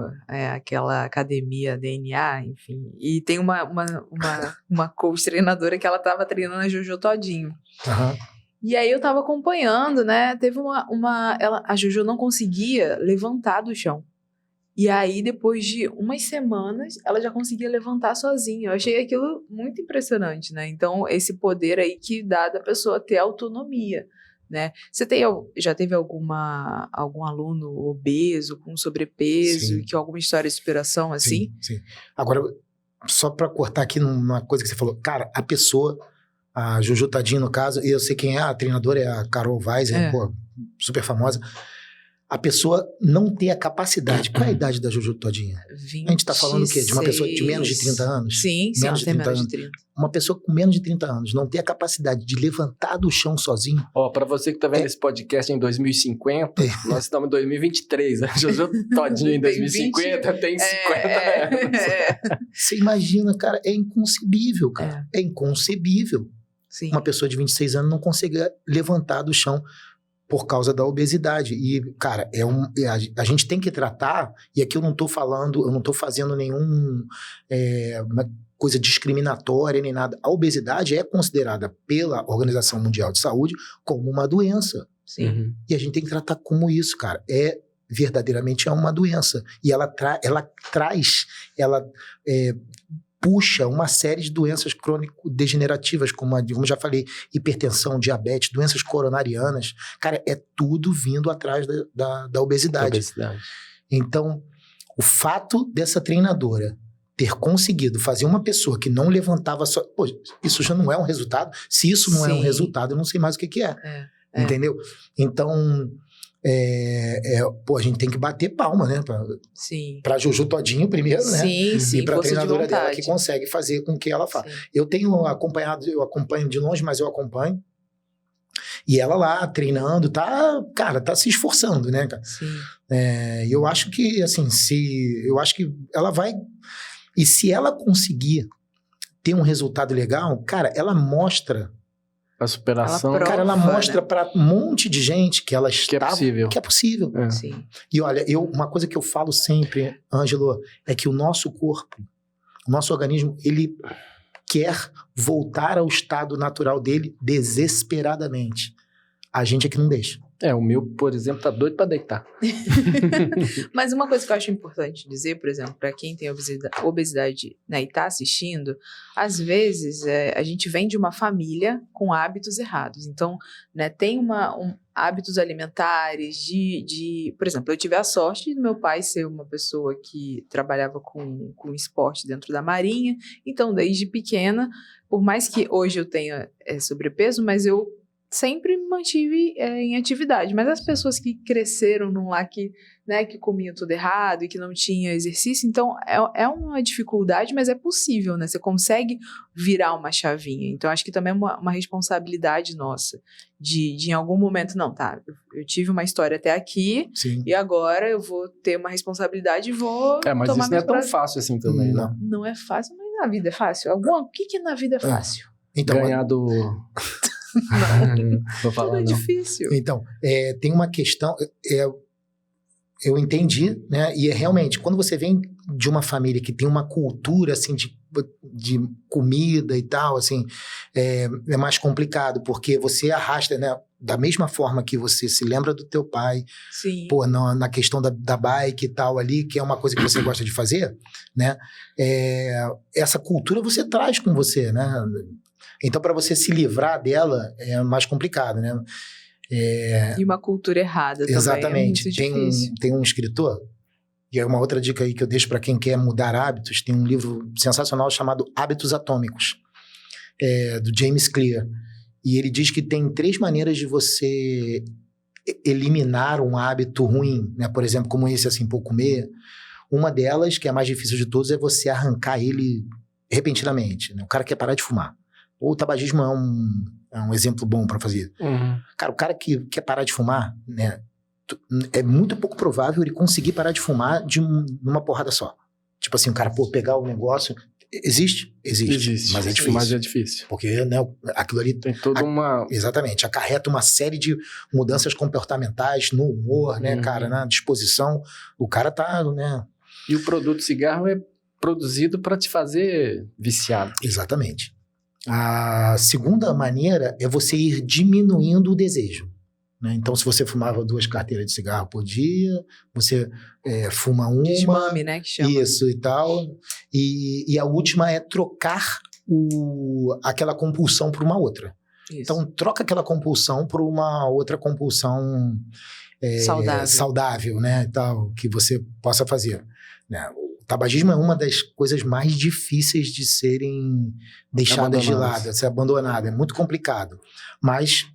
aquela academia DNA, enfim, e tem uma coach treinadora que ela tava treinando a Jojo Todinho. E aí eu tava acompanhando, né, teve a Jojo não conseguia levantar do chão. E aí, depois de umas semanas, ela já conseguia levantar sozinha. Eu achei aquilo muito impressionante, né? Então, esse poder aí que dá da pessoa ter autonomia, né? Você já teve algum aluno obeso, com sobrepeso, Sim. que alguma história de superação assim? Sim. Agora, só pra cortar aqui numa coisa que você falou, cara, a pessoa, a Juju Todinho no caso, e eu sei quem é, a treinadora é a Carol Weiser, pô, super famosa. A pessoa não ter a capacidade. Qual é a idade da Juju Todinho? 26. A gente tá falando o quê? De uma pessoa de menos de 30 anos? Sim, menos de 30 menos anos. de 30. Uma pessoa com menos de 30 anos não ter a capacidade de levantar do chão sozinho. Ó, pra você que tá vendo esse podcast em 2050, nós estamos em 2023. A Juju Todinho em 2050 tem 50 anos. Você imagina, cara, é inconcebível, cara. É inconcebível. Sim. Uma pessoa de 26 anos não conseguir levantar do chão por causa da obesidade. E, cara, a gente tem que tratar, e aqui eu não tô fazendo nenhuma coisa discriminatória nem nada. A obesidade é considerada pela Organização Mundial de Saúde como uma doença. Sim. Uhum. E a gente tem que tratar como isso, cara. Verdadeiramente é uma doença. E ela puxa uma série de doenças crônico-degenerativas, como já falei, hipertensão, diabetes, doenças coronarianas. Cara, é tudo vindo atrás da obesidade. Então, o fato dessa treinadora ter conseguido fazer uma pessoa que não levantava só... Pô, isso já não é um resultado? Se isso não é um resultado, eu não sei mais o que é. Entendeu? Então... a gente tem que bater palma, né? Pra Juju Todinho primeiro, né? Sim, e pra treinadora dela que consegue fazer com que ela faça. Eu tenho acompanhado, eu acompanho de longe, mas eu acompanho. E ela lá, treinando, tá se esforçando, né, cara? Sim. Eu acho que, assim, eu acho que ela vai... E se ela conseguir ter um resultado legal, cara, ela mostra... A superação. Ela mostra para um monte de gente que ela que é possível. Sim. E olha, uma coisa que eu falo sempre, Ângelo, é que o nosso corpo, o nosso organismo, ele quer voltar ao estado natural dele desesperadamente. A gente é que não deixa. O meu, por exemplo, tá doido pra deitar. Mas uma coisa que eu acho importante dizer, por exemplo, para quem tem obesidade, né, e tá assistindo, às vezes a gente vem de uma família com hábitos errados. Então, né, tem hábitos alimentares por exemplo, eu tive a sorte do meu pai ser uma pessoa que trabalhava com esporte dentro da Marinha. Então, desde pequena, por mais que hoje eu tenha sobrepeso, mas eu sempre me mantive em atividade. Mas as pessoas que cresceram num lar que comiam tudo errado e que não tinha exercício, então é uma dificuldade, mas é possível, né? Você consegue virar uma chavinha. Então, acho que também é uma responsabilidade nossa de em algum momento, eu tive uma história até aqui. Sim. E agora eu vou ter uma responsabilidade e vou mas tomar isso não é tão fácil assim também, não. Não é fácil, mas na vida é fácil. O que na vida é fácil? Então, ganhar do... Não, vou falar, tudo é não. difícil. Então, tem uma questão, eu entendi, né? E realmente, quando você vem de uma família que tem uma cultura, assim, de comida e tal, assim, é mais complicado, porque você arrasta, né? Da mesma forma que você se lembra do teu pai, Sim. pô, na questão da bike e tal ali, que é uma coisa que você gosta de fazer, né? Essa cultura você traz com você, né? Então, para você se livrar dela, é mais complicado, né? E uma cultura errada exatamente. também. Exatamente. Tem um escritor, e é uma outra dica aí que eu deixo para quem quer mudar hábitos, tem um livro sensacional chamado Hábitos Atômicos, do James Clear. E ele diz que tem 3 maneiras de você eliminar um hábito ruim, né? Por exemplo, como esse, assim, por comer. Uma delas, que é a mais difícil de todas, é você arrancar ele repentinamente, né? O cara quer parar de fumar. O tabagismo é um exemplo bom para fazer. Uhum. Cara, o cara que quer parar de fumar, né? É muito pouco provável ele conseguir parar de fumar numa porrada só. Tipo assim, o cara, pegar o negócio... Existe, mas é difícil. Mas é difícil. Porque, né, aquilo ali... Tem toda uma... Exatamente, acarreta uma série de mudanças comportamentais no humor, né, cara, na disposição. O cara tá, né... E o produto cigarro é produzido para te fazer viciado. Exatamente. A segunda maneira é você ir diminuindo o desejo. né? Então, se você fumava 2 carteiras de cigarro por dia, você fuma uma... Desmame, né, que chama. Isso e tal. E a última é trocar aquela compulsão por uma outra. Isso. Então, troca aquela compulsão por uma outra compulsão saudável, né, e tal, que você possa fazer, né? O tabagismo é uma das coisas mais difíceis de serem deixadas de lado, de ser abandonada. É muito complicado, mas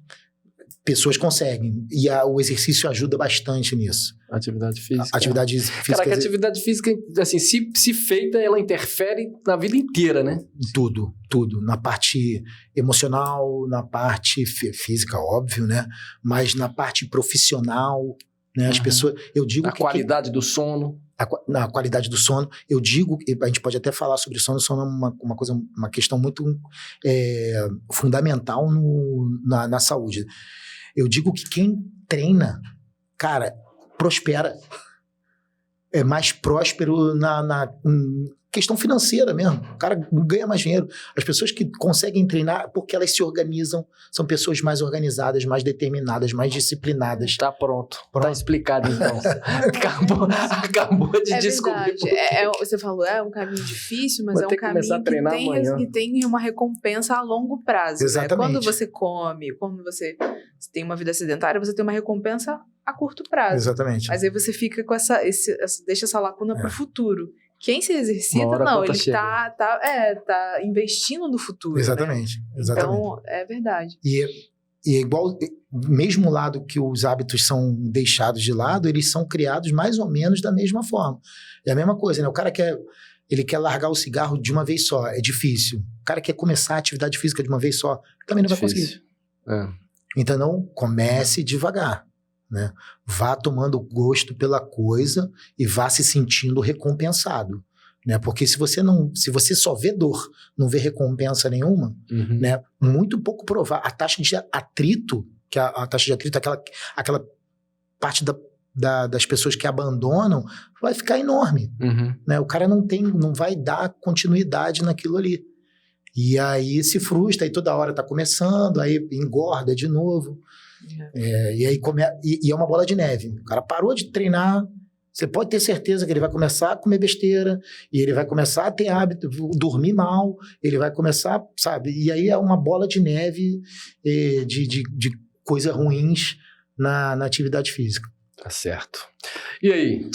pessoas conseguem. E o exercício ajuda bastante nisso. Atividade física. Atividade física. Cara, que a atividade física, assim, se feita, ela interfere na vida inteira, né? Tudo. Na parte emocional, na parte física, óbvio, né? Mas na parte profissional, né? As pessoas... Eu digo a qualidade do sono. Na qualidade do sono, eu digo, a gente pode até falar sobre sono é uma questão muito fundamental na saúde. Eu digo que quem treina, cara, prospera, é mais próspero na questão financeira mesmo. O cara ganha mais dinheiro. As pessoas que conseguem treinar, porque elas se organizam, são pessoas mais organizadas, mais determinadas, mais disciplinadas. Tá pronto. Tá explicado, então. Acabou de descobrir. Você falou, é um caminho difícil, mas é um caminho que tem uma recompensa a longo prazo. Exatamente. Né? Quando você come, quando você tem uma vida sedentária, você tem uma recompensa a curto prazo. Exatamente. Mas aí você fica com deixa essa lacuna pro futuro. Quem se exercita, não, ele tá investindo no futuro. Exatamente, né? exatamente. Então, é verdade. E é igual, mesmo lado que os hábitos são deixados de lado, eles são criados mais ou menos da mesma forma. É a mesma coisa, né? O cara quer largar o cigarro de uma vez só, é difícil. O cara quer começar a atividade física de uma vez só, também não vai conseguir. Então, não, comece devagar. Né? Vá tomando gosto pela coisa e vá se sentindo recompensado, né? Porque se você só vê dor, não vê recompensa nenhuma, né? Muito pouco provável. A taxa de atrito, que a taxa de atrito, aquela parte das pessoas que abandonam, vai ficar enorme, né? O cara não vai dar continuidade naquilo ali. E aí se frustra, aí toda hora tá começando, aí engorda de novo. E aí é uma bola de neve. O cara parou de treinar, você pode ter certeza que ele vai começar a comer besteira, e ele vai começar a ter hábito, dormir mal, ele vai começar, sabe? E aí é uma bola de neve de coisas ruins na atividade física. Tá certo. E aí,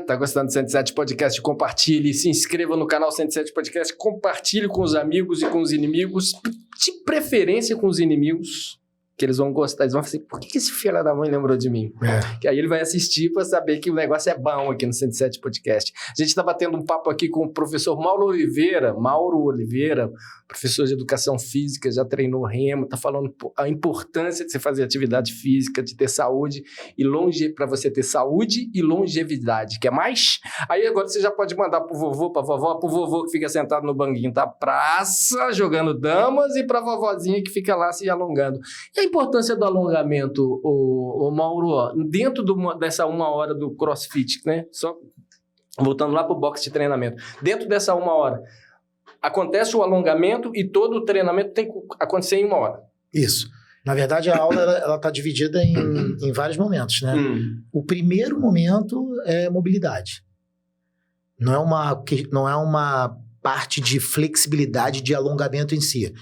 tá gostando do 107 Podcast? Compartilhe, se inscreva no canal 107 Podcast, compartilhe com os amigos e com os inimigos, de preferência com os inimigos, que eles vão gostar, eles vão falar assim, por que esse filho da mãe lembrou de mim? Que aí ele vai assistir para saber que o negócio é bom aqui no 107 Podcast. A gente está batendo um papo aqui com o professor Mauro Oliveira, professor de educação física, já treinou remo, está falando a importância de você fazer atividade física, de ter saúde e para você ter saúde e longevidade. Quer mais? Aí agora você já pode mandar pro vovô, pra vovó, pro vovô que fica sentado no banquinho da praça, jogando damas, e pra vovozinha que fica lá se alongando. E a importância do alongamento, o Mauro, dentro dessa 1 hora do CrossFit, né? Só voltando lá pro box de treinamento. Dentro dessa 1 hora, acontece o alongamento e todo o treinamento tem que acontecer em 1 hora. Isso. Na verdade, a aula ela tá dividida em vários momentos, né? O primeiro momento é mobilidade. Não é uma parte de flexibilidade de alongamento em si.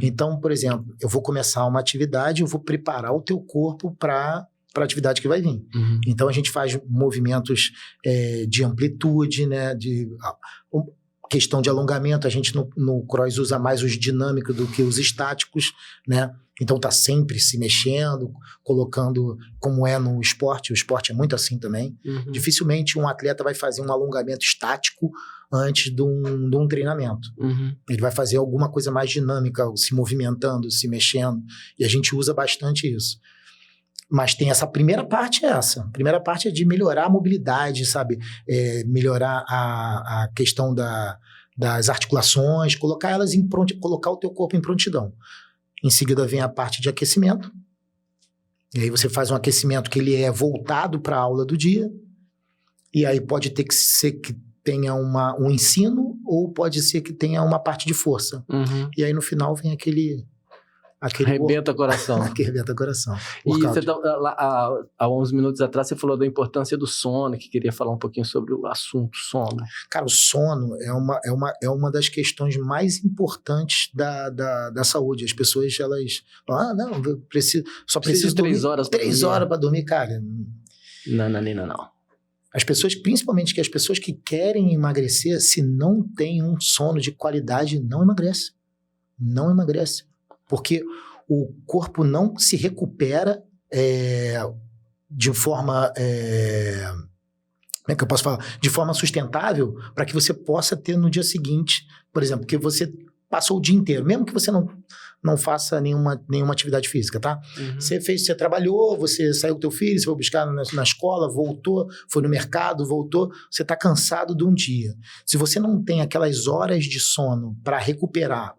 Então, por exemplo, eu vou começar uma atividade, eu vou preparar o teu corpo para a atividade que vai vir. Então, a gente faz movimentos de amplitude, né? Questão de alongamento, a gente no cross usa mais os dinâmicos do que os estáticos, né? Então tá sempre se mexendo, colocando, como é no esporte, o esporte é muito assim também. Dificilmente um atleta vai fazer um alongamento estático antes de um treinamento. Ele vai fazer alguma coisa mais dinâmica, se movimentando, se mexendo, e a gente usa bastante isso. Mas tem essa primeira parte, A primeira parte é de melhorar a mobilidade, sabe? Melhorar a questão das articulações, colocar o teu corpo em prontidão. Em seguida vem a parte de aquecimento. E aí você faz um aquecimento que ele é voltado para a aula do dia. E aí pode ter que ser que tenha um ensino, ou pode ser que tenha uma parte de força. E aí no final vem Arrebenta o coração. Que arrebenta o coração. E você, há uns minutos atrás você falou da importância do sono, que queria falar um pouquinho sobre o assunto sono. Cara, o sono é uma das questões mais importantes da saúde. As pessoas, elas falam, não, eu só preciso dormir 3 horas. 3 horas para dormir, cara. Não. As pessoas, principalmente as pessoas que querem emagrecer, se não tem um sono de qualidade, não emagrece. Não emagrece. Porque o corpo não se recupera de forma... como é que eu posso falar? De forma sustentável para que você possa ter no dia seguinte, por exemplo, que você passou o dia inteiro, mesmo que você não faça nenhuma atividade física, tá? Uhum. Você trabalhou, você saiu com teu filho, você foi buscar na escola, voltou, foi no mercado, voltou, você está cansado de um dia. Se você não tem aquelas horas de sono para recuperar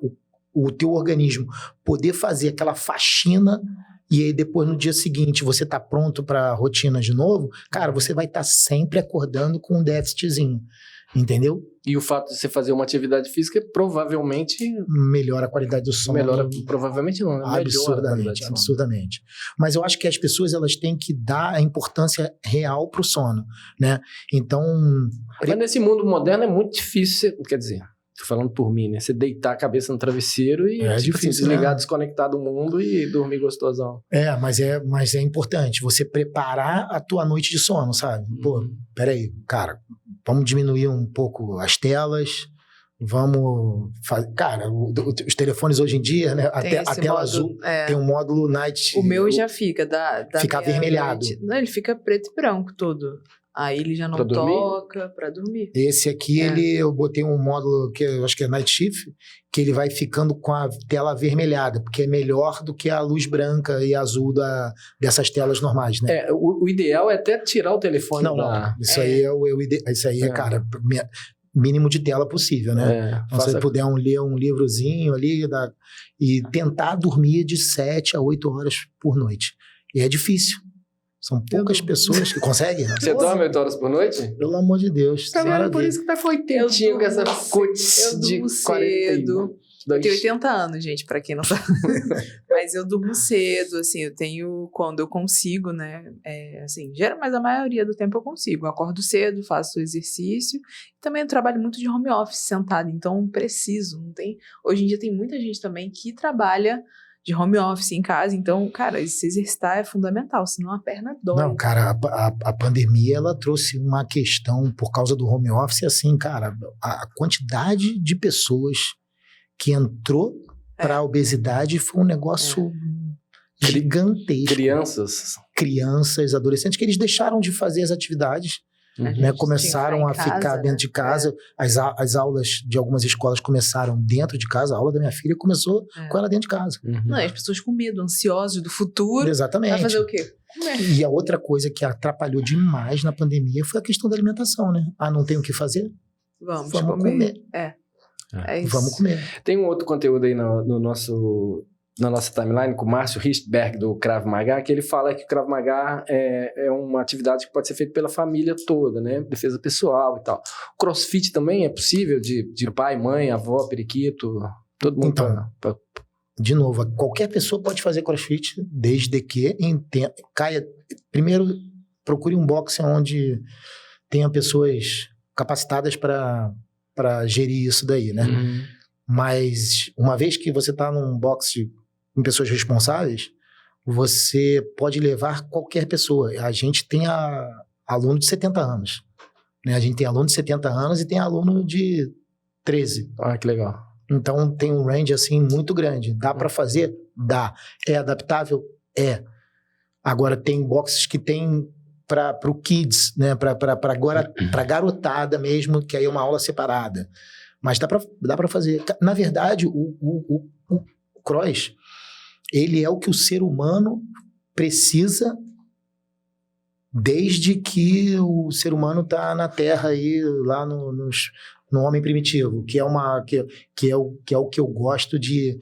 o teu organismo, poder fazer aquela faxina e aí depois no dia seguinte você tá pronto para a rotina de novo, cara, você vai estar sempre acordando com um déficitzinho, entendeu? E o fato de você fazer uma atividade física provavelmente... melhora a qualidade do sono. Provavelmente não, né? Absurdamente. Mas eu acho que as pessoas, elas têm que dar a importância real pro sono, né? Então... Mas nesse mundo moderno é muito difícil, quer dizer... Tô falando por mim, né? Você deitar a cabeça no travesseiro e difícil, desligar, né? desconectar do mundo e dormir gostosão. Mas é importante você preparar a tua noite de sono, sabe? Pô, peraí, cara, vamos diminuir um pouco as telas, vamos fazer... Cara, os telefones hoje em dia, né? A tela azul tem um módulo night... O meu já fica, fica avermelhado. Não, ele fica preto e branco todo. Aí ele já não toca pra dormir. Esse aqui, eu botei um módulo que eu acho que é Night Shift, que ele vai ficando com a tela avermelhada, porque é melhor do que a luz branca e azul dessas telas normais, né? O ideal é até tirar o telefone Não, isso aí isso aí é, cara, mínimo de tela possível, né? Então, se você puder ler um livrozinho ali e tentar dormir de 7 a 8 horas por noite. E é difícil. São poucas pessoas que conseguem. Você dorme 8 horas por noite? Pelo amor de Deus. Por isso que tá com 80 com essa coisa de 40. Eu tenho 80 anos, gente, pra quem não sabe. Mas eu durmo cedo, assim, eu tenho... Quando eu consigo, né? Mas a maioria do tempo eu consigo. Eu acordo cedo, faço exercício. E também eu trabalho muito de home office, sentado. Então, preciso. Não tem... Hoje em dia tem muita gente também que trabalha de home office em casa, então, cara, se exercitar é fundamental, senão a perna dói. Não, cara, a pandemia, ela trouxe uma questão por causa do home office, assim, cara, a quantidade de pessoas que entrou para a obesidade foi um negócio gigantesco. Crianças, adolescentes, que eles deixaram de fazer as atividades, né, começaram a ficar dentro de casa. As aulas de algumas escolas começaram dentro de casa. A aula da minha filha começou com ela dentro de casa. Não, as pessoas com medo, ansiosas do futuro. Exatamente. Vai fazer o quê? Comer. E a outra coisa que atrapalhou demais na pandemia foi a questão da alimentação, né? Não tem o que fazer? Vamos comer. É isso. Vamos comer. Tem um outro conteúdo aí na nossa timeline, com o Márcio Richtberg, do Krav Maga, que ele fala que o Krav Maga é uma atividade que pode ser feita pela família toda, né? Defesa pessoal e tal. O CrossFit também é possível de pai, mãe, avó, periquito, todo mundo? Então, de novo, qualquer pessoa pode fazer CrossFit, desde que caia... Primeiro, procure um boxe onde tenha pessoas capacitadas para gerir isso daí, né? Mas uma vez que você está num boxe com pessoas responsáveis, você pode levar qualquer pessoa. A gente tem aluno de 70 anos. Né? A gente tem aluno de 70 anos e tem aluno de 13. Ah, que legal. Então tem um range assim muito grande. Dá para fazer? Dá. É adaptável? É. Agora tem boxes que tem para o kids, né? Para garotada mesmo, que aí é uma aula separada. Mas dá para fazer. Na verdade, o cross, ele é o que o ser humano precisa desde que o ser humano está na Terra aí, lá no homem primitivo, que é o que eu gosto de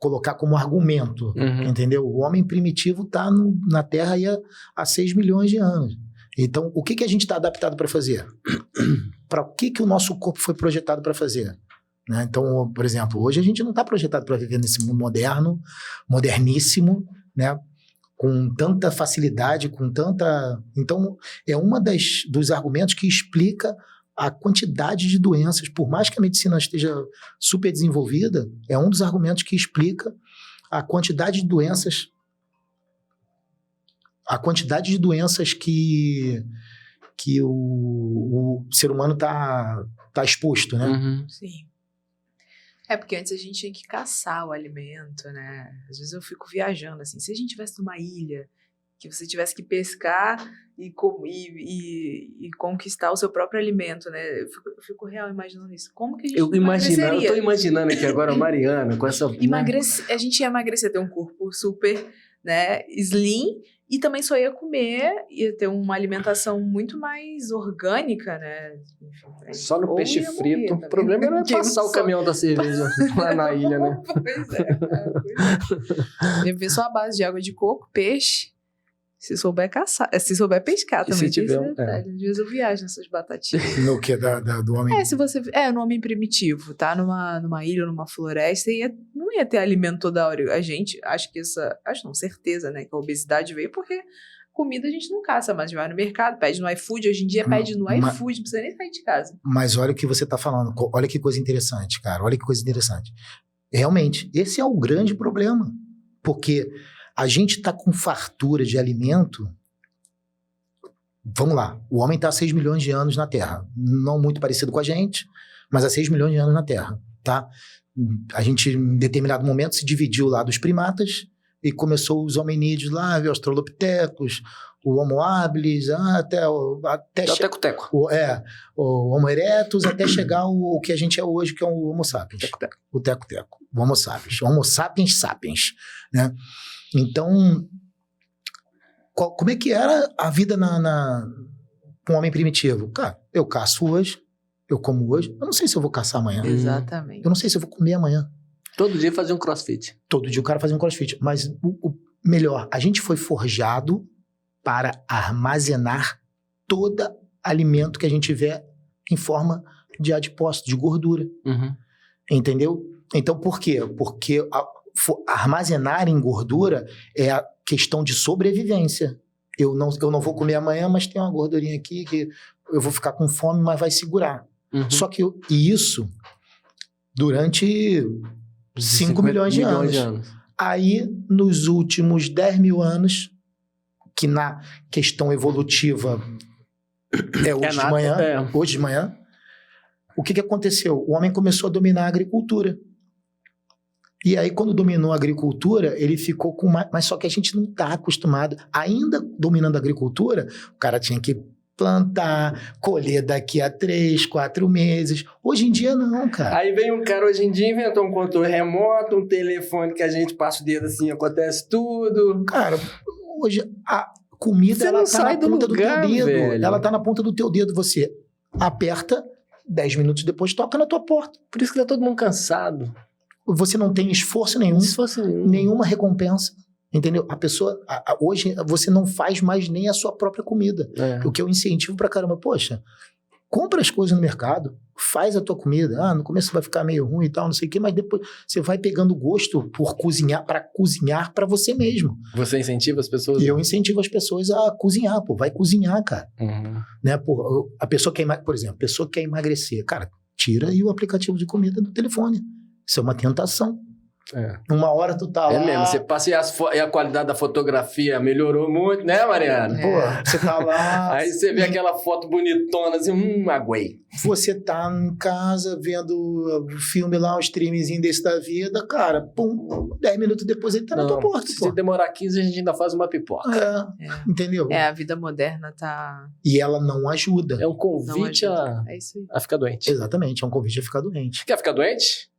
colocar como argumento, entendeu? O homem primitivo está na Terra aí há 6 milhões de anos. Então, o que a gente está adaptado para fazer? Para o que o nosso corpo foi projetado para fazer? né? Então, por exemplo, hoje a gente não está projetado para viver nesse mundo moderno, moderníssimo, né? Com tanta facilidade, com tanta... Então, é dos argumentos que explica a quantidade de doenças, por mais que a medicina esteja super desenvolvida, é um dos argumentos que explica a quantidade de doenças que o ser humano está exposto, né? Uhum. Sim. Porque antes a gente tinha que caçar o alimento, né? Às vezes eu fico viajando, assim, se a gente tivesse numa ilha, que você tivesse que pescar e conquistar o seu próprio alimento, né? Eu fico real imaginando isso. Como que a gente Eu tô imaginando aqui agora a Mariana com essa... A gente ia emagrecer, ter um corpo super, né, slim, e também só ia comer, ia ter uma alimentação muito mais orgânica, né? Enfim, só no peixe frito. O problema era passar o caminhão da cerveja lá na ilha, né? Pois é. Ia ver só a base de água de coco, peixe, se souber caçar, se souber pescar também. Se tiver, às vezes eu viajo nessas batatinhas. No que? Do homem? No homem primitivo, tá? Numa ilha, numa floresta, não ia ter alimento toda hora. A gente, certeza, né? Que a obesidade veio porque comida a gente não caça, mas vai no mercado, pede no iFood. Hoje em dia pede no iFood, não precisa nem sair de casa. Mas olha o que você tá falando, olha que coisa interessante, cara, olha que coisa interessante. Realmente, esse é o grande problema, porque a gente tá com fartura de alimento. Vamos lá, o homem está há 6 milhões de anos na Terra. Não muito parecido com a gente, mas há 6 milhões de anos na Terra, tá? A gente, em determinado momento, se dividiu lá dos primatas e começou os hominídeos lá, os australopitecos, o Homo habilis, até o teco-teco. O Homo erectus, até chegar o que a gente é hoje, que é o Homo sapiens. Teco-teco. O teco-teco. O Homo sapiens. Homo sapiens sapiens, né? Então... Como é que era a vida com o homem primitivo? Cara, eu caço hoje, eu como hoje, eu não sei se eu vou caçar amanhã. Exatamente. Eu não sei se eu vou comer amanhã. Todo dia fazer um crossfit. Todo dia o cara fazia um crossfit. Mas o melhor, a gente foi forjado para armazenar todo alimento que a gente tiver em forma de adipócito, de gordura. Uhum. Entendeu? Então, por quê? Porque armazenar em gordura é a questão de sobrevivência. Eu não vou comer amanhã, mas tem uma gordurinha aqui que eu vou ficar com fome, mas vai segurar. Uhum. Só que isso durante 5 milhões de anos. Aí, nos últimos 10 mil anos, que na questão evolutiva hoje de manhã, o que aconteceu? O homem começou a dominar a agricultura. E aí, quando dominou a agricultura, ele ficou com mais... Mas só que a gente não está acostumado. Ainda dominando a agricultura, o cara tinha que plantar, colher daqui a 3, 4 meses. Hoje em dia, não, cara. Aí vem um cara hoje em dia, inventou um controle remoto, um telefone que a gente passa o dedo assim, acontece tudo. Cara, hoje a comida, ela tá na ponta do teu dedo. Velho. Ela tá na ponta do teu dedo. Você aperta, 10 minutos depois toca na tua porta. Por isso que tá todo mundo cansado. Você não tem esforço nenhum. Nenhuma recompensa. Entendeu? A pessoa... hoje, você não faz mais nem a sua própria comida. O que eu incentivo pra caramba. Poxa, compra as coisas no mercado, faz a tua comida. No começo vai ficar meio ruim e tal, não sei o quê, mas depois você vai pegando gosto por cozinhar para você mesmo. Você incentiva as pessoas? Eu incentivo as pessoas a cozinhar, vai cozinhar, cara. Uhum. Né? A pessoa por exemplo, a pessoa quer emagrecer. Cara, tira aí o aplicativo de comida do telefone. Isso é uma tentação. Uma hora tu tá lá... É mesmo, você passa e a qualidade da fotografia melhorou muito, né, Mariana? Pô, você tá lá... Aí você vê aquela foto bonitona, assim, aguei. Você tá em casa vendo o filme lá, um streamzinho desse da vida, cara, 10 minutos depois ele tá na tua porta. Se demorar 15, a gente ainda faz uma pipoca. Entendeu? A vida moderna tá... E ela não ajuda. É um convite a ficar doente. Exatamente, é um convite a ficar doente. Quer ficar doente?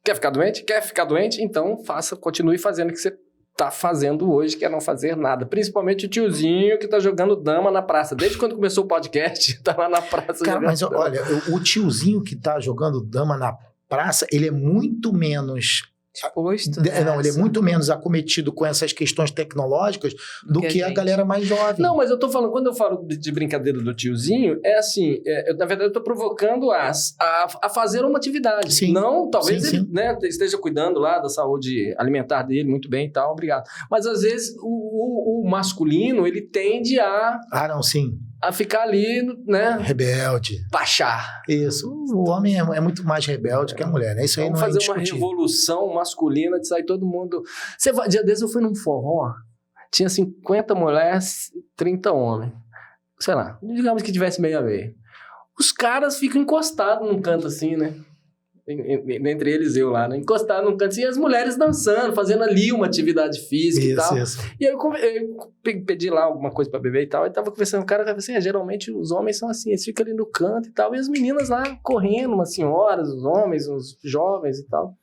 Quer ficar doente? Quer ficar doente? Então continue fazendo o que você tá fazendo hoje, que é não fazer nada. Principalmente o tiozinho que tá jogando dama na praça. Desde quando começou o podcast, tá lá na praça. Cara, mas olha, o tiozinho que tá jogando dama na praça, ele é muito menos Exposto, né? Não, ele é muito menos acometido com essas questões tecnológicas do que a galera mais jovem. Não, mas eu tô falando, quando eu falo de brincadeira do tiozinho, é assim, na verdade eu tô provocando a fazer uma atividade. Sim. Não, talvez Sim, ele né, esteja cuidando lá da saúde alimentar dele, muito bem e tal, obrigado. Mas às vezes o masculino, ele tende a Não, sim. ficar ali, né? Rebelde. Baixar. Isso. O homem é muito mais rebelde que a mulher, né? Isso aí Vamos não é fazer uma indiscutível. revolução masculina de sair todo mundo... Dia desses eu fui num forró, tinha 50 mulheres, 30 homens. Sei lá, digamos que tivesse meio a meio. Os caras ficam encostados num canto assim, né? Entre eles eu lá, né? Encostado num canto assim, e as mulheres dançando, fazendo ali uma atividade física e tal. Isso. E aí eu pedi lá alguma coisa pra beber e tal, e tava conversando com o cara, assim, geralmente os homens são assim, eles ficam ali no canto e tal, e as meninas lá correndo, umas senhoras, os homens, os jovens e tal.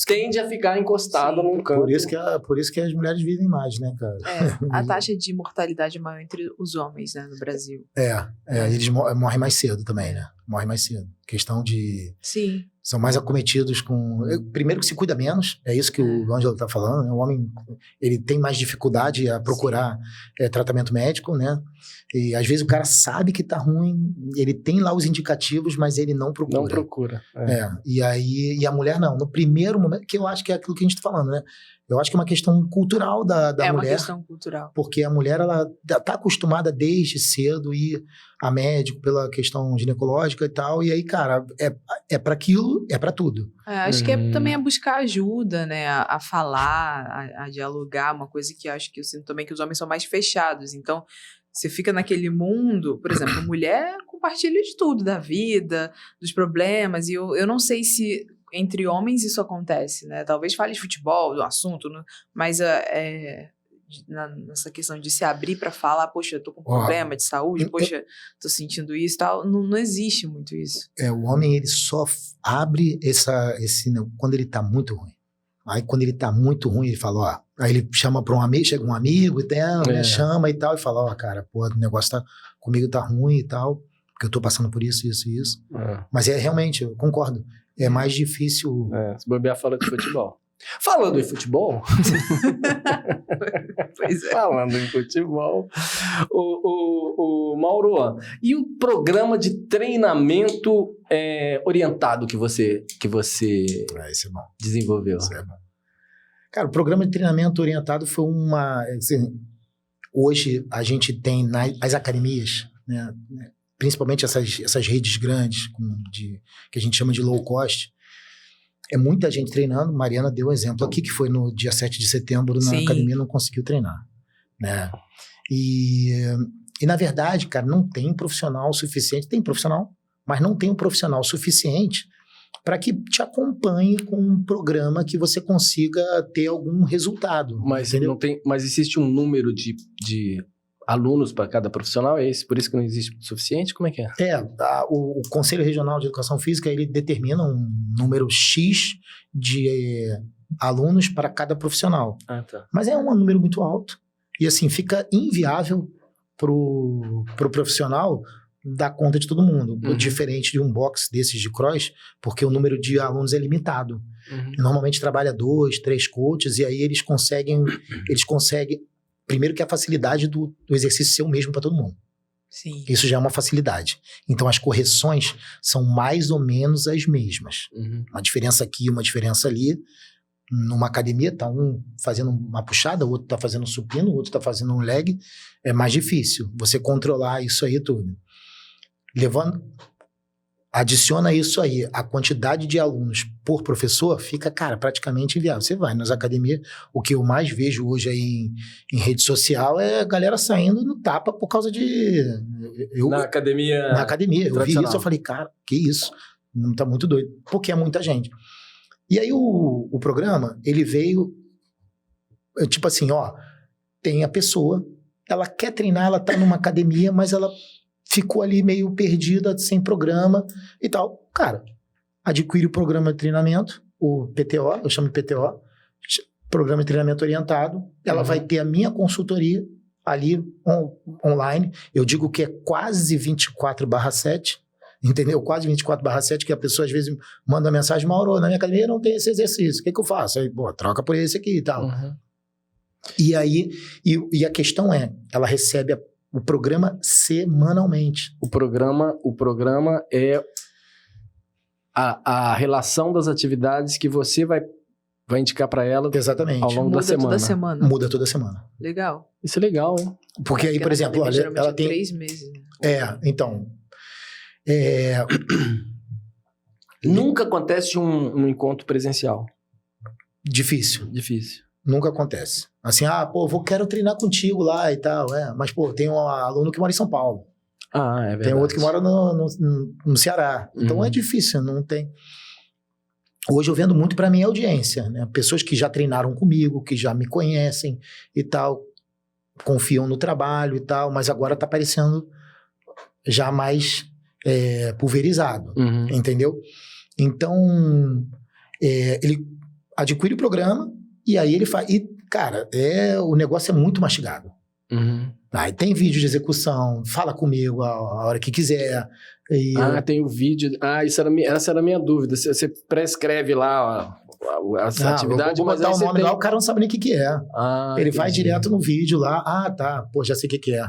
Tende a ficar encostado num canto. Por isso que as mulheres vivem mais, né, cara? A taxa de mortalidade é maior entre os homens, né, no Brasil. Eles morrem mais cedo também, né? Morrem mais cedo. Questão de... Sim. São mais acometidos com... Primeiro que se cuida menos, é isso que o Ângelo tá falando, né? O homem, ele tem mais dificuldade a procurar tratamento médico, né? E às vezes o cara sabe que tá ruim, ele tem lá os indicativos, mas ele não procura. Não procura. E aí a mulher não. No primeiro momento, que eu acho que é aquilo que a gente tá falando, né? Eu acho que é uma questão cultural da mulher. É uma questão cultural. Porque a mulher, ela tá acostumada desde cedo a ir a médico pela questão ginecológica e tal. E aí, cara, é para aquilo, é para tudo. Acho que também é buscar ajuda, né? A falar, a dialogar. Uma coisa que acho que eu sinto também que os homens são mais fechados. Então, você fica naquele mundo... Por exemplo, a mulher compartilha de tudo, da vida, dos problemas. E eu não sei se... Entre homens isso acontece, né? Talvez fale de futebol, do assunto, né? Mas nessa questão de se abrir para falar, poxa, eu tô com problema de saúde, poxa, tô sentindo isso e tal, não existe muito isso. O homem, ele só abre esse quando ele tá muito ruim. Aí quando ele tá muito ruim, ele fala, aí ele chama para um amigo, chega um amigo e tal, né, chama e tal, e fala, cara, pô, o negócio comigo tá ruim e tal, porque eu tô passando por isso. Mas realmente, eu concordo. É mais difícil... Se bobear, fala de futebol. Falando em futebol... Pois é. Falando em futebol... O Mauro, e o programa de treinamento orientado que você isso é bom. desenvolveu? Isso é bom. Cara, o programa de treinamento orientado foi uma... Assim, hoje a gente tem nas academias, né, principalmente essas redes grandes que a gente chama de low cost, muita gente treinando. Mariana deu um exemplo aqui, que foi no dia 7 de setembro na academia, não conseguiu treinar, né? E na verdade, cara, não tem profissional suficiente, tem profissional, mas não tem um profissional suficiente para que te acompanhe com um programa que você consiga ter algum resultado. Mas, entendeu? Mas existe um número de alunos para cada profissional, é esse? Por isso que não existe o suficiente? Como é que é? O Conselho Regional de Educação Física, ele determina um número X de alunos para cada profissional. Tá. Mas é um número muito alto. E assim, fica inviável pro profissional dar conta de todo mundo. Diferente de um box desses de cross, porque o número de alunos é limitado. Normalmente trabalha 2, 3 coaches, e aí eles conseguem primeiro que a facilidade do exercício ser o mesmo para todo mundo. Sim. Isso já é uma facilidade. Então as correções são mais ou menos as mesmas. Uma diferença aqui, uma diferença ali. Numa academia, tá um fazendo uma puxada, o outro tá fazendo um supino, o outro tá fazendo um leg. É mais difícil você controlar isso aí tudo. Adiciona isso aí, a quantidade de alunos por professor fica, cara, praticamente inviável. Você vai nas academias, o que eu mais vejo hoje aí em rede social é a galera saindo no tapa por causa de... Na academia eu vi isso, eu falei, cara, que isso? Não tá muito doido, porque é muita gente. E aí o programa, ele veio, tipo assim, tem a pessoa, ela quer treinar, ela tá numa academia, mas ela ficou ali meio perdida, sem programa e tal. Cara, adquire o programa de treinamento, o PTO, eu chamo de PTO, Programa de Treinamento Orientado. Ela vai ter a minha consultoria ali online. Eu digo que é quase 24/7, entendeu? Quase 24/7, que a pessoa às vezes manda uma mensagem, Mauro, na minha academia não tem esse exercício, o que eu faço? Aí, pô, troca por esse aqui e tal. Uhum. E aí, e a questão é, ela recebe o programa semanalmente. O programa é a relação das atividades que você vai indicar para ela Exatamente. ao longo da semana. Muda toda semana. Muda toda semana. Legal. Isso é legal, hein? Porque aí, por exemplo, olha, ela tem... 3 meses. Né? Então... Nunca acontece um encontro presencial. Difícil. Nunca acontece. Assim, quero treinar contigo lá e tal, mas, pô, tem um aluno que mora em São Paulo. Ah, é verdade. Tem outro que mora no Ceará. Então é difícil, não tem... Hoje eu vendo muito para minha audiência, né? Pessoas que já treinaram comigo, que já me conhecem e tal, confiam no trabalho e tal, mas agora tá parecendo já mais pulverizado, entendeu? Então, ele adquire o programa e aí ele faz... E, cara, o negócio é muito mastigado. Aí tem vídeo de execução, fala comigo a hora que quiser. Tem o vídeo. Essa era a minha dúvida. Você prescreve lá as atividades, vou botar mas o nome lá, o cara não sabe nem o que é. Ele vai entendi. direto no vídeo lá. Pô, já sei o que é.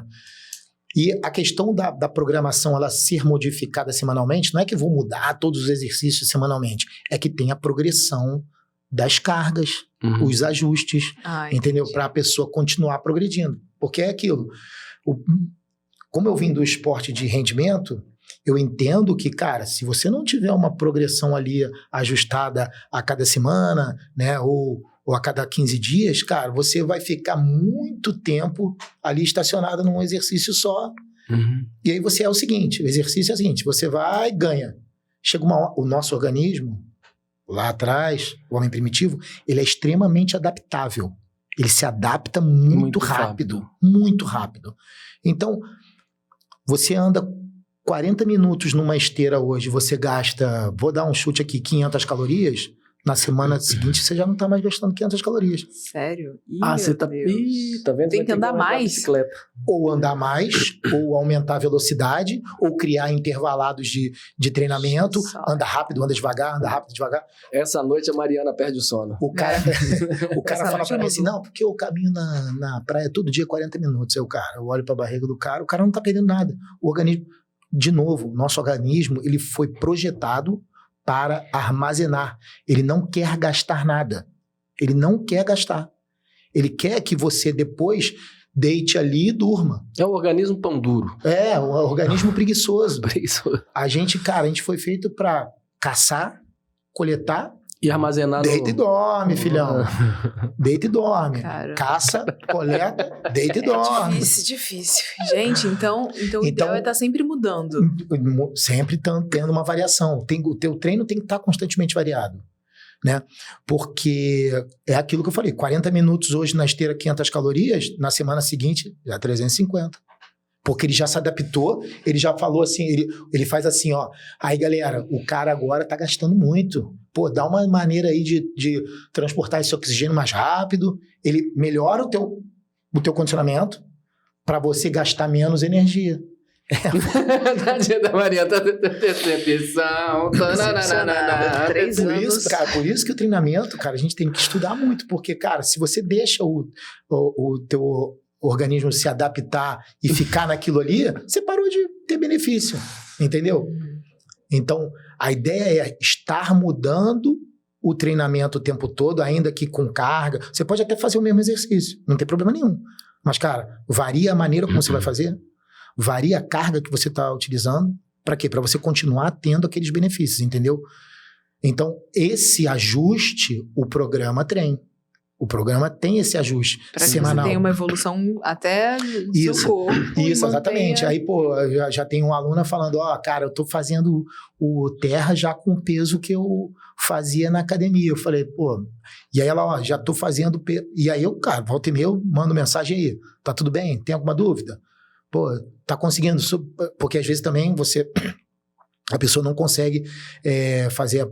E a questão da programação, ela ser modificada semanalmente, não é que vou mudar todos os exercícios semanalmente, é que tem a progressão das cargas, os ajustes, entendeu? Para a pessoa continuar progredindo. Porque é aquilo. Como eu vim do esporte de rendimento, eu entendo que, cara, se você não tiver uma progressão ali ajustada a cada semana, né, ou a cada 15 dias, cara, você vai ficar muito tempo ali estacionado num exercício só. E aí o seguinte, o exercício é o seguinte, você vai e ganha. Chega o nosso organismo, lá atrás, o homem primitivo, ele é extremamente adaptável. Ele se adapta muito rápido. Muito rápido. Então, você anda 40 minutos numa esteira hoje, você gasta, vou dar um chute aqui, 500 calorias, na semana seguinte você já não tá mais gastando 500 calorias. Sério? Você tá... tá vendo? Tem que andar mais. Ou andar mais, ou aumentar a velocidade, ou criar intervalados de treinamento, anda rápido, anda devagar, anda rápido, devagar. Essa noite a Mariana perde o sono. O cara fala pra mim assim, não, porque eu caminho na praia todo dia 40 minutos. Eu olho pra barriga do cara, o cara não tá perdendo nada. O organismo, de novo, nosso organismo, ele foi projetado para armazenar. Ele não quer gastar nada. Ele não quer gastar. Ele quer que você depois deite ali e durma. É o organismo pão duro. O organismo preguiçoso. A gente foi feito para caçar, coletar e armazenar. Deita e dorme, filhão. Deita e dorme. Cara. Caça, coleta, deita e dorme. Difícil. Gente, então o ideal é estar sempre mudando. Sempre tendo uma variação. O teu treino tem que estar constantemente variado, né? Porque é aquilo que eu falei, 40 minutos hoje na esteira, 500 calorias, na semana seguinte já 350. Porque ele já se adaptou, ele já falou assim, ele faz assim, ó. Aí, galera, o cara agora tá gastando muito. Pô, dá uma maneira aí de transportar esse oxigênio mais rápido. Ele melhora o teu condicionamento para você gastar menos energia. Tadinha da Maria, tá decepção. Por isso que o treinamento, cara, a gente tem que estudar muito. Porque, cara, se você deixa o teu organismo se adaptar e ficar naquilo ali, você parou de ter benefício, entendeu? Então, a ideia é estar mudando o treinamento o tempo todo, ainda que com carga. Você pode até fazer o mesmo exercício, não tem problema nenhum. Mas, cara, varia a maneira como você vai fazer, varia a carga que você está utilizando. Para quê? Para você continuar tendo aqueles benefícios, entendeu? Então, esse ajuste, o programa tem. O programa tem esse ajuste semanal. Pra que você tenha uma evolução até do seu corpo. Isso, exatamente. Aí, pô, já tem uma aluna falando, cara, eu tô fazendo o terra já com o peso que eu fazia na academia. Eu falei, pô... E aí ela, já tô fazendo... E aí eu, cara, volta e meia, eu mando mensagem aí. Tá tudo bem? Tem alguma dúvida? Pô, tá conseguindo... Porque às vezes também a pessoa não consegue fazer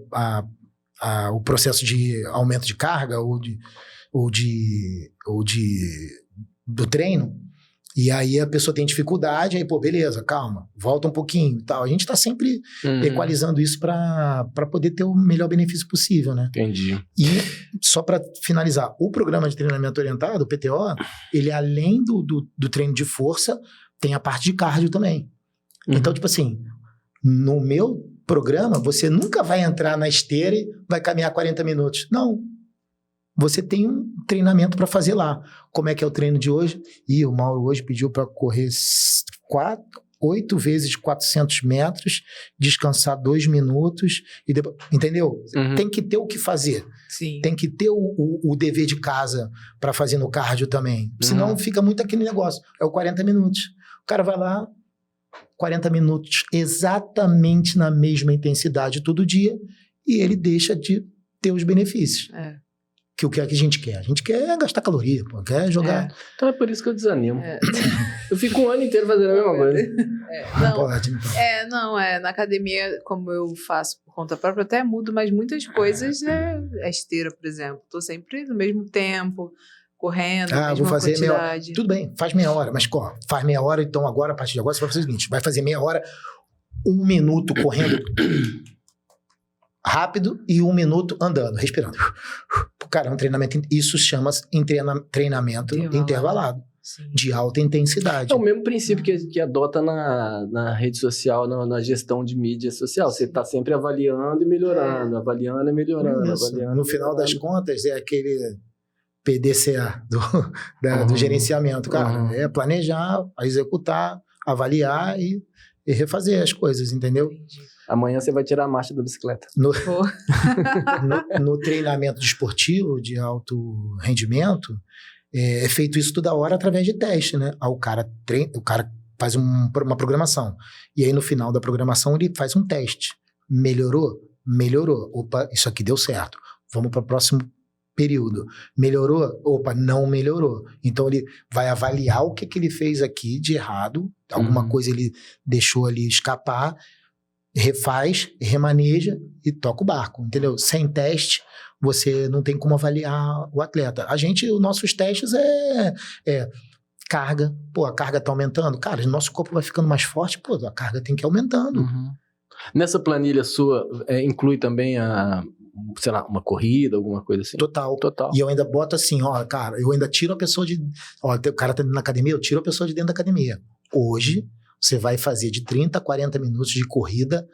o processo de aumento de carga ou do treino, E aí a pessoa tem dificuldade, aí, pô, beleza, calma, volta um pouquinho e tal. A gente tá sempre equalizando isso para poder ter o melhor benefício possível, né? Entendi. E só para finalizar, o programa de treinamento orientado, o PTO, ele além do treino de força, tem a parte de cardio também. Então, tipo assim, no meu programa, você nunca vai entrar na esteira e vai caminhar 40 minutos. Não. Você tem um treinamento para fazer lá. Como é que é o treino de hoje? O Mauro hoje pediu para correr 8 vezes 400 metros, descansar 2 minutos, e depois, entendeu? Tem que ter o que fazer. Sim. Tem que ter o dever de casa para fazer no cardio também. Senão fica muito aquele negócio. É o 40 minutos. O cara vai lá, 40 minutos exatamente na mesma intensidade todo dia, e ele deixa de ter os benefícios. Que o que a gente quer? A gente quer gastar caloria, pô, quer jogar... Então é por isso que eu desanimo. Eu fico um ano inteiro fazendo a mesma coisa. Não pode. Na academia, como eu faço por conta própria, até mudo, mas muitas coisas é esteira, por exemplo. Tô sempre no mesmo tempo, correndo, mesma vou fazer quantidade. meia hora. Tudo bem, faz meia hora, mas faz meia hora, então agora, a partir de agora, você vai fazer o seguinte, vai fazer meia hora, 1 minuto correndo rápido e 1 minuto andando, respirando. Cara, é um treinamento, isso chama-se treinamento intervalado. De alta intensidade. É o mesmo princípio que adota na rede social, na gestão de mídia social. Você está sempre avaliando e melhorando, avaliando e melhorando. No final das contas, é aquele PDCA do gerenciamento. Cara, é planejar, executar, avaliar e refazer as coisas, entendeu? Entendi. Amanhã você vai tirar a marcha da bicicleta. No treinamento desportivo de alto rendimento, é feito isso toda hora através de teste, né? O cara faz uma programação. E aí, no final da programação, ele faz um teste. Melhorou? Melhorou. Opa, isso aqui deu certo. Vamos para o próximo período. Melhorou? Opa, não melhorou. Então, ele vai avaliar o que ele fez aqui de errado. Alguma coisa ele deixou ali escapar. Refaz, remaneja e toca o barco, entendeu? Sem teste, você não tem como avaliar o atleta. Os nossos testes é carga. Pô, a carga tá aumentando. Cara, o nosso corpo vai ficando mais forte, pô, a carga tem que ir aumentando. Nessa planilha sua, inclui também sei lá, uma corrida, alguma coisa assim? Total. E eu ainda boto assim, cara, eu ainda tiro a pessoa o cara tá na academia, eu tiro a pessoa de dentro da academia. Hoje, você vai fazer de 30 a 40 minutos de corrida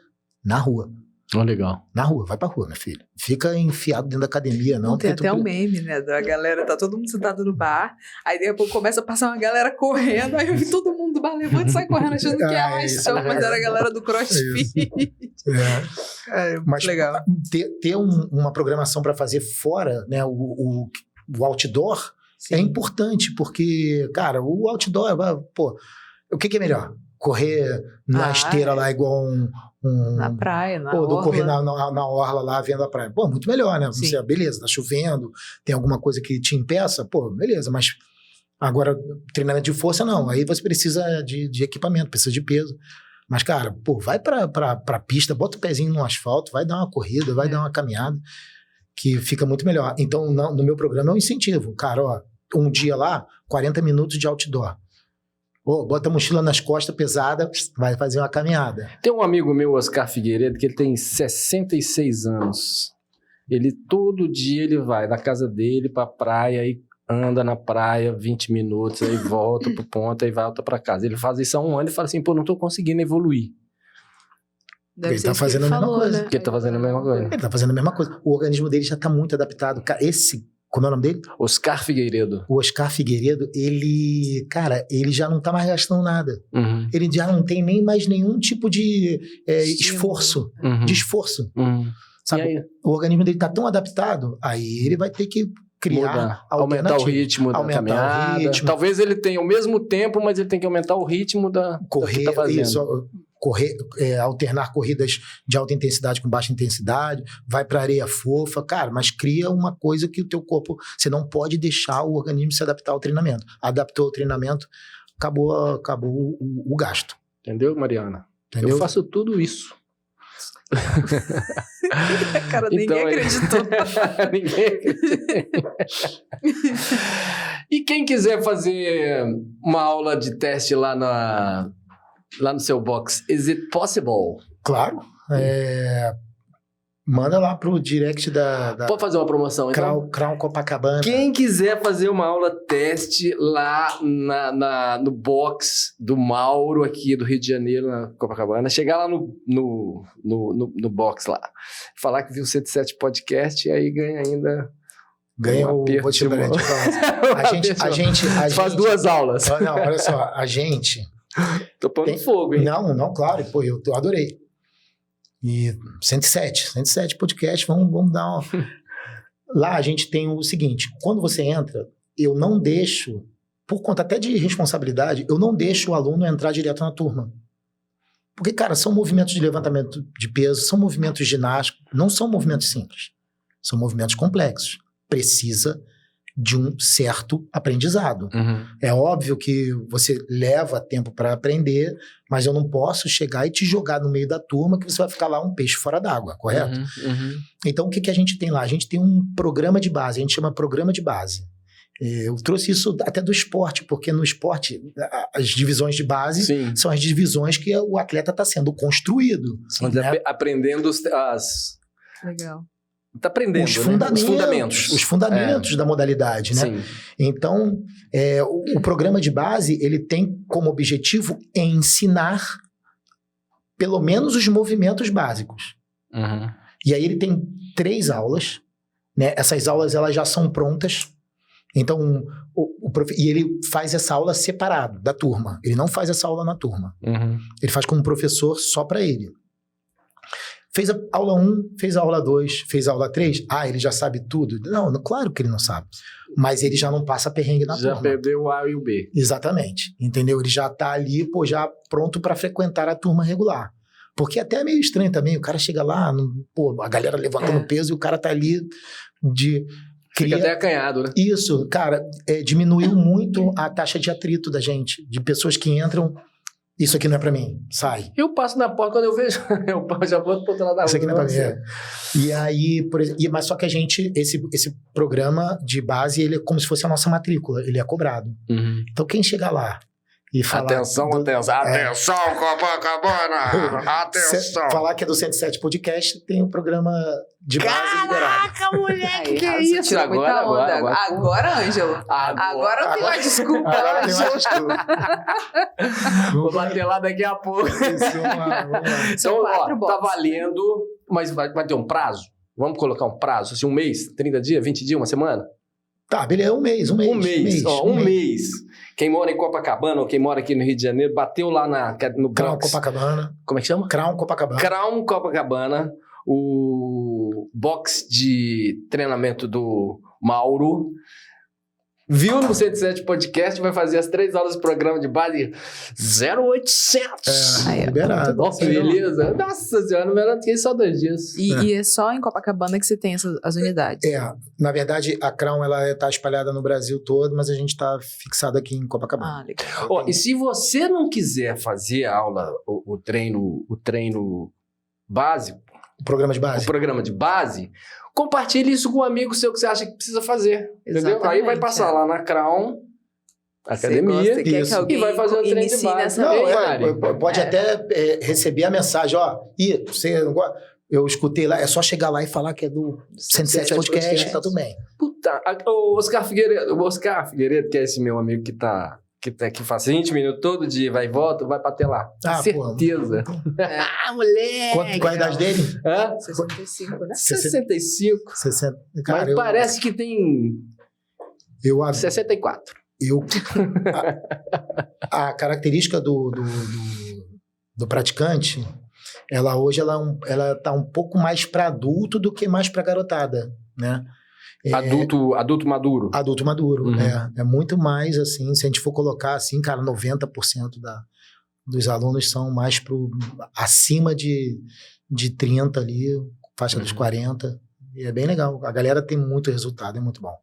na rua. Legal. Na rua, vai pra rua, meu filho. Fica enfiado dentro da academia, não. Tem até um meme, né, da galera, tá todo mundo sentado no bar, aí daqui a pouco começa a passar uma galera correndo, aí eu vi todo mundo do bar levanta e sai correndo achando que é ação, mas era a galera do CrossFit. Mas legal. Ter uma programação para fazer fora, né, o outdoor, é importante, porque, cara, o outdoor, pô, o que é melhor? Correr na esteira lá igual na praia, na orla. Correr na orla lá vendo a praia. Pô, muito melhor, né? Você, beleza, tá chovendo, tem alguma coisa que te impeça, pô, beleza, mas agora treinamento de força não, aí você precisa de equipamento, precisa de peso. Mas, cara, pô, vai pra pista, bota o pezinho no asfalto, vai dar uma corrida, vai dar uma caminhada, que fica muito melhor. Então, no meu programa é um incentivo. Cara, um dia lá, 40 minutos de outdoor. Bota a mochila nas costas pesada, vai fazer uma caminhada. Tem um amigo meu, Oscar Figueiredo, que ele tem 66 anos. Ele todo dia ele vai da casa dele pra praia e anda na praia 20 minutos, aí volta pro ponto, aí volta pra casa. Ele faz isso há um ano e fala assim, pô, não tô conseguindo evoluir. Ele tá fazendo a mesma coisa. Porque ele tá fazendo a mesma coisa. Ele tá fazendo a mesma coisa. O organismo dele já tá muito adaptado. Cara, como é o nome dele? Oscar Figueiredo. O Oscar Figueiredo, ele já não tá mais gastando nada. Ele já não tem nem mais nenhum tipo de esforço. De esforço. Sabe? O organismo dele tá tão adaptado, aí ele vai ter que criar aumentar o ritmo da caminhada. Talvez ele tenha o mesmo tempo, mas ele tem que aumentar o ritmo da correr, que tá fazendo. Isso, alternar corridas de alta intensidade com baixa intensidade, vai para areia fofa, cara, mas cria uma coisa que o teu corpo, você não pode deixar o organismo se adaptar ao treinamento. Adaptou ao treinamento, acabou o gasto. Entendeu, Mariana? Entendeu? Eu faço tudo isso. Cara, ninguém acreditou. Ninguém acreditou. E quem quiser fazer uma aula de teste lá no seu box, is it possible? Claro. Manda lá pro direct da Pode fazer uma promoção, então? Crown Copacabana. Quem quiser fazer uma aula teste lá no box do Mauro, aqui do Rio de Janeiro, na Copacabana, chegar lá no box lá, falar que viu o 107 Podcast e aí ganha ainda... Ganha o botilete. A gente faz 2 aulas. Não, olha só, a gente... Tô pondo fogo, hein? Não, claro, pô, eu adorei. E 107 podcast, vamos dar uma... Lá a gente tem o seguinte, quando você entra, eu não deixo, por conta até de responsabilidade, eu não deixo o aluno entrar direto na turma. Porque, cara, são movimentos de levantamento de peso, são movimentos ginásticos, não são movimentos simples, são movimentos complexos. Precisa de um certo aprendizado. Uhum. É óbvio que você leva tempo para aprender, mas eu não posso chegar e te jogar no meio da turma que você vai ficar lá um peixe fora d'água, correto? Uhum. Então, o que a gente tem lá? A gente tem um programa de base, a gente chama programa de base. Eu trouxe isso até do esporte, porque no esporte, as divisões de base Sim. são as divisões que o atleta está sendo construído. Né? Aprendendo Legal. Tá aprendendo, os fundamentos. Os fundamentos da modalidade, né? Sim. Então, o programa de base, ele tem como objetivo ensinar pelo menos os movimentos básicos. Uhum. E aí ele tem 3 aulas, né? Essas aulas, elas já são prontas. Então, e ele faz essa aula separado da turma. Ele não faz essa aula na turma. Uhum. Ele faz com um professor só para ele. Fez a aula 1, fez a aula 2, fez a aula 3. Ele já sabe tudo? Não, claro que ele não sabe. Mas ele já não passa perrengue na turma. Já perdeu o A e o B. Exatamente. Entendeu? Ele já tá ali, já pronto para frequentar a turma regular. Porque até é meio estranho também. O cara chega lá, a galera levantando peso e o cara tá ali Fica até acanhado, né? Isso, cara, diminuiu muito a taxa de atrito da gente. De pessoas que entram... Isso aqui não é pra mim, sai. Eu passo na porta quando eu vejo, eu já vou pro outro lado da rua. Isso aqui não é pra mim. E aí, mas só que a gente, esse programa de base, ele é como se fosse a nossa matrícula, ele é cobrado. Uhum. Então quem chegar lá e falar... Atenção, Copacabana! Atenção! Falar que é do 107 Podcast, tem o programa de base liberado. Caraca, moleque, que isso? isso? Agora, Ângelo. Agora eu tenho uma desculpa. Agora tem uma desculpa. Vou bater lá daqui a pouco. Então, tá valendo, mas vai ter um prazo? Vamos colocar um prazo? Assim, 1 mês, 30 dias, 20 dias, 1 semana? Tá, beleza, um mês. Um mês. Quem mora em Copacabana ou quem mora aqui no Rio de Janeiro, bateu lá no Crown Copacabana. Como é que chama? Crown Copacabana. Crown Copacabana, o box de treinamento do Mauro. Viu no 107 Podcast, vai fazer as 3 aulas do programa de base 0800. Liberado. Nossa, que beleza. Nossa senhora, não fiquei só 2 dias. E é só em Copacabana que você tem as unidades. Na verdade, a Crown, ela está espalhada no Brasil todo, mas a gente está fixado aqui em Copacabana. Legal. E se você não quiser fazer a aula, o treino básico, o programa de base, compartilhe isso com um amigo seu que você acha que precisa fazer. Entendeu? Aí vai passar lá na Crown Academia e vai fazer o treino de base. Pode até receber a mensagem, eu escutei lá, é só chegar lá e falar que é do 107 Podcast, tá tudo bem. Puta, o Oscar Figueiredo, que é esse meu amigo que faz 20 minutos todo dia, vai e volta, vai bater lá. Certeza. Moleque! Qual a idade dele? 65, né? 65. 60. Cara, mas parece que tem 64. A característica do praticante, ela hoje ela tá um pouco mais para adulto do que mais para garotada, né? Adulto maduro. Adulto maduro, é muito mais assim, se a gente for colocar assim, cara, 90% dos alunos são mais acima de 30 ali, faixa dos 40, e é bem legal, a galera tem muito resultado, é muito bom.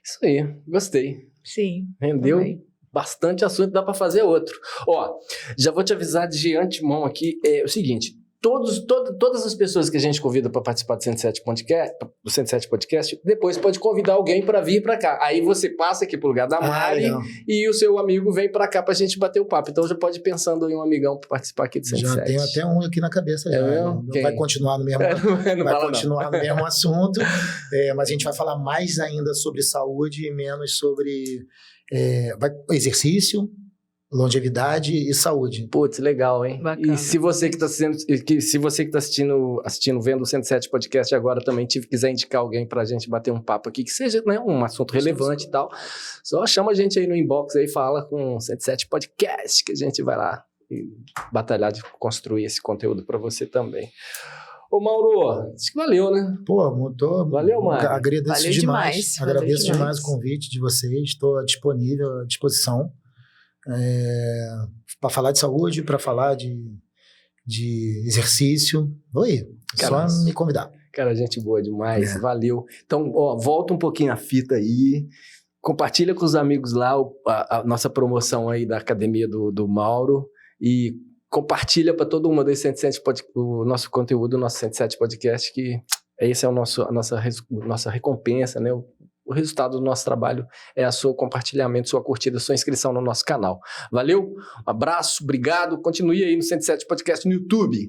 Isso aí, gostei. Sim. Rendeu bastante assunto, dá para fazer outro. Já vou te avisar de antemão aqui, é o seguinte, todas as pessoas que a gente convida para participar do 107 Podcast, depois pode convidar alguém para vir para cá. Aí você passa aqui pro lugar da Mari e o seu amigo vem para cá pra gente bater o papo. Então já pode ir pensando em um amigão para participar aqui do 107. Já tenho até um aqui na cabeça já. Vai continuar no mesmo, no mesmo assunto, mas a gente vai falar mais ainda sobre saúde e menos sobre exercício, longevidade e saúde. Putz, legal, hein? Bacana. E se você que está assistindo, vendo o 107 Podcast agora também quiser indicar alguém para a gente bater um papo aqui, que seja, né, um assunto relevante e tal, só chama a gente aí no inbox aí, fala com o 107 Podcast, que a gente vai lá e batalhar de construir esse conteúdo para você também. Ô, Mauro, acho que valeu, né? Pô, valeu, Mário. Agradeço demais. Agradeço demais o convite de vocês. Estou disponível, à disposição. Para falar de saúde, para falar de exercício. Só me convidar. Cara, gente boa demais, valeu. Então, volta um pouquinho a fita aí, compartilha com os amigos lá a nossa promoção aí da academia do Mauro e compartilha para todo mundo aí o nosso conteúdo, o nosso 107 Podcast, que esse é a nossa recompensa, né? O resultado do nosso trabalho é o seu compartilhamento, sua curtida, sua inscrição no nosso canal. Valeu? Um abraço, obrigado. Continue aí no 107 Podcast no YouTube.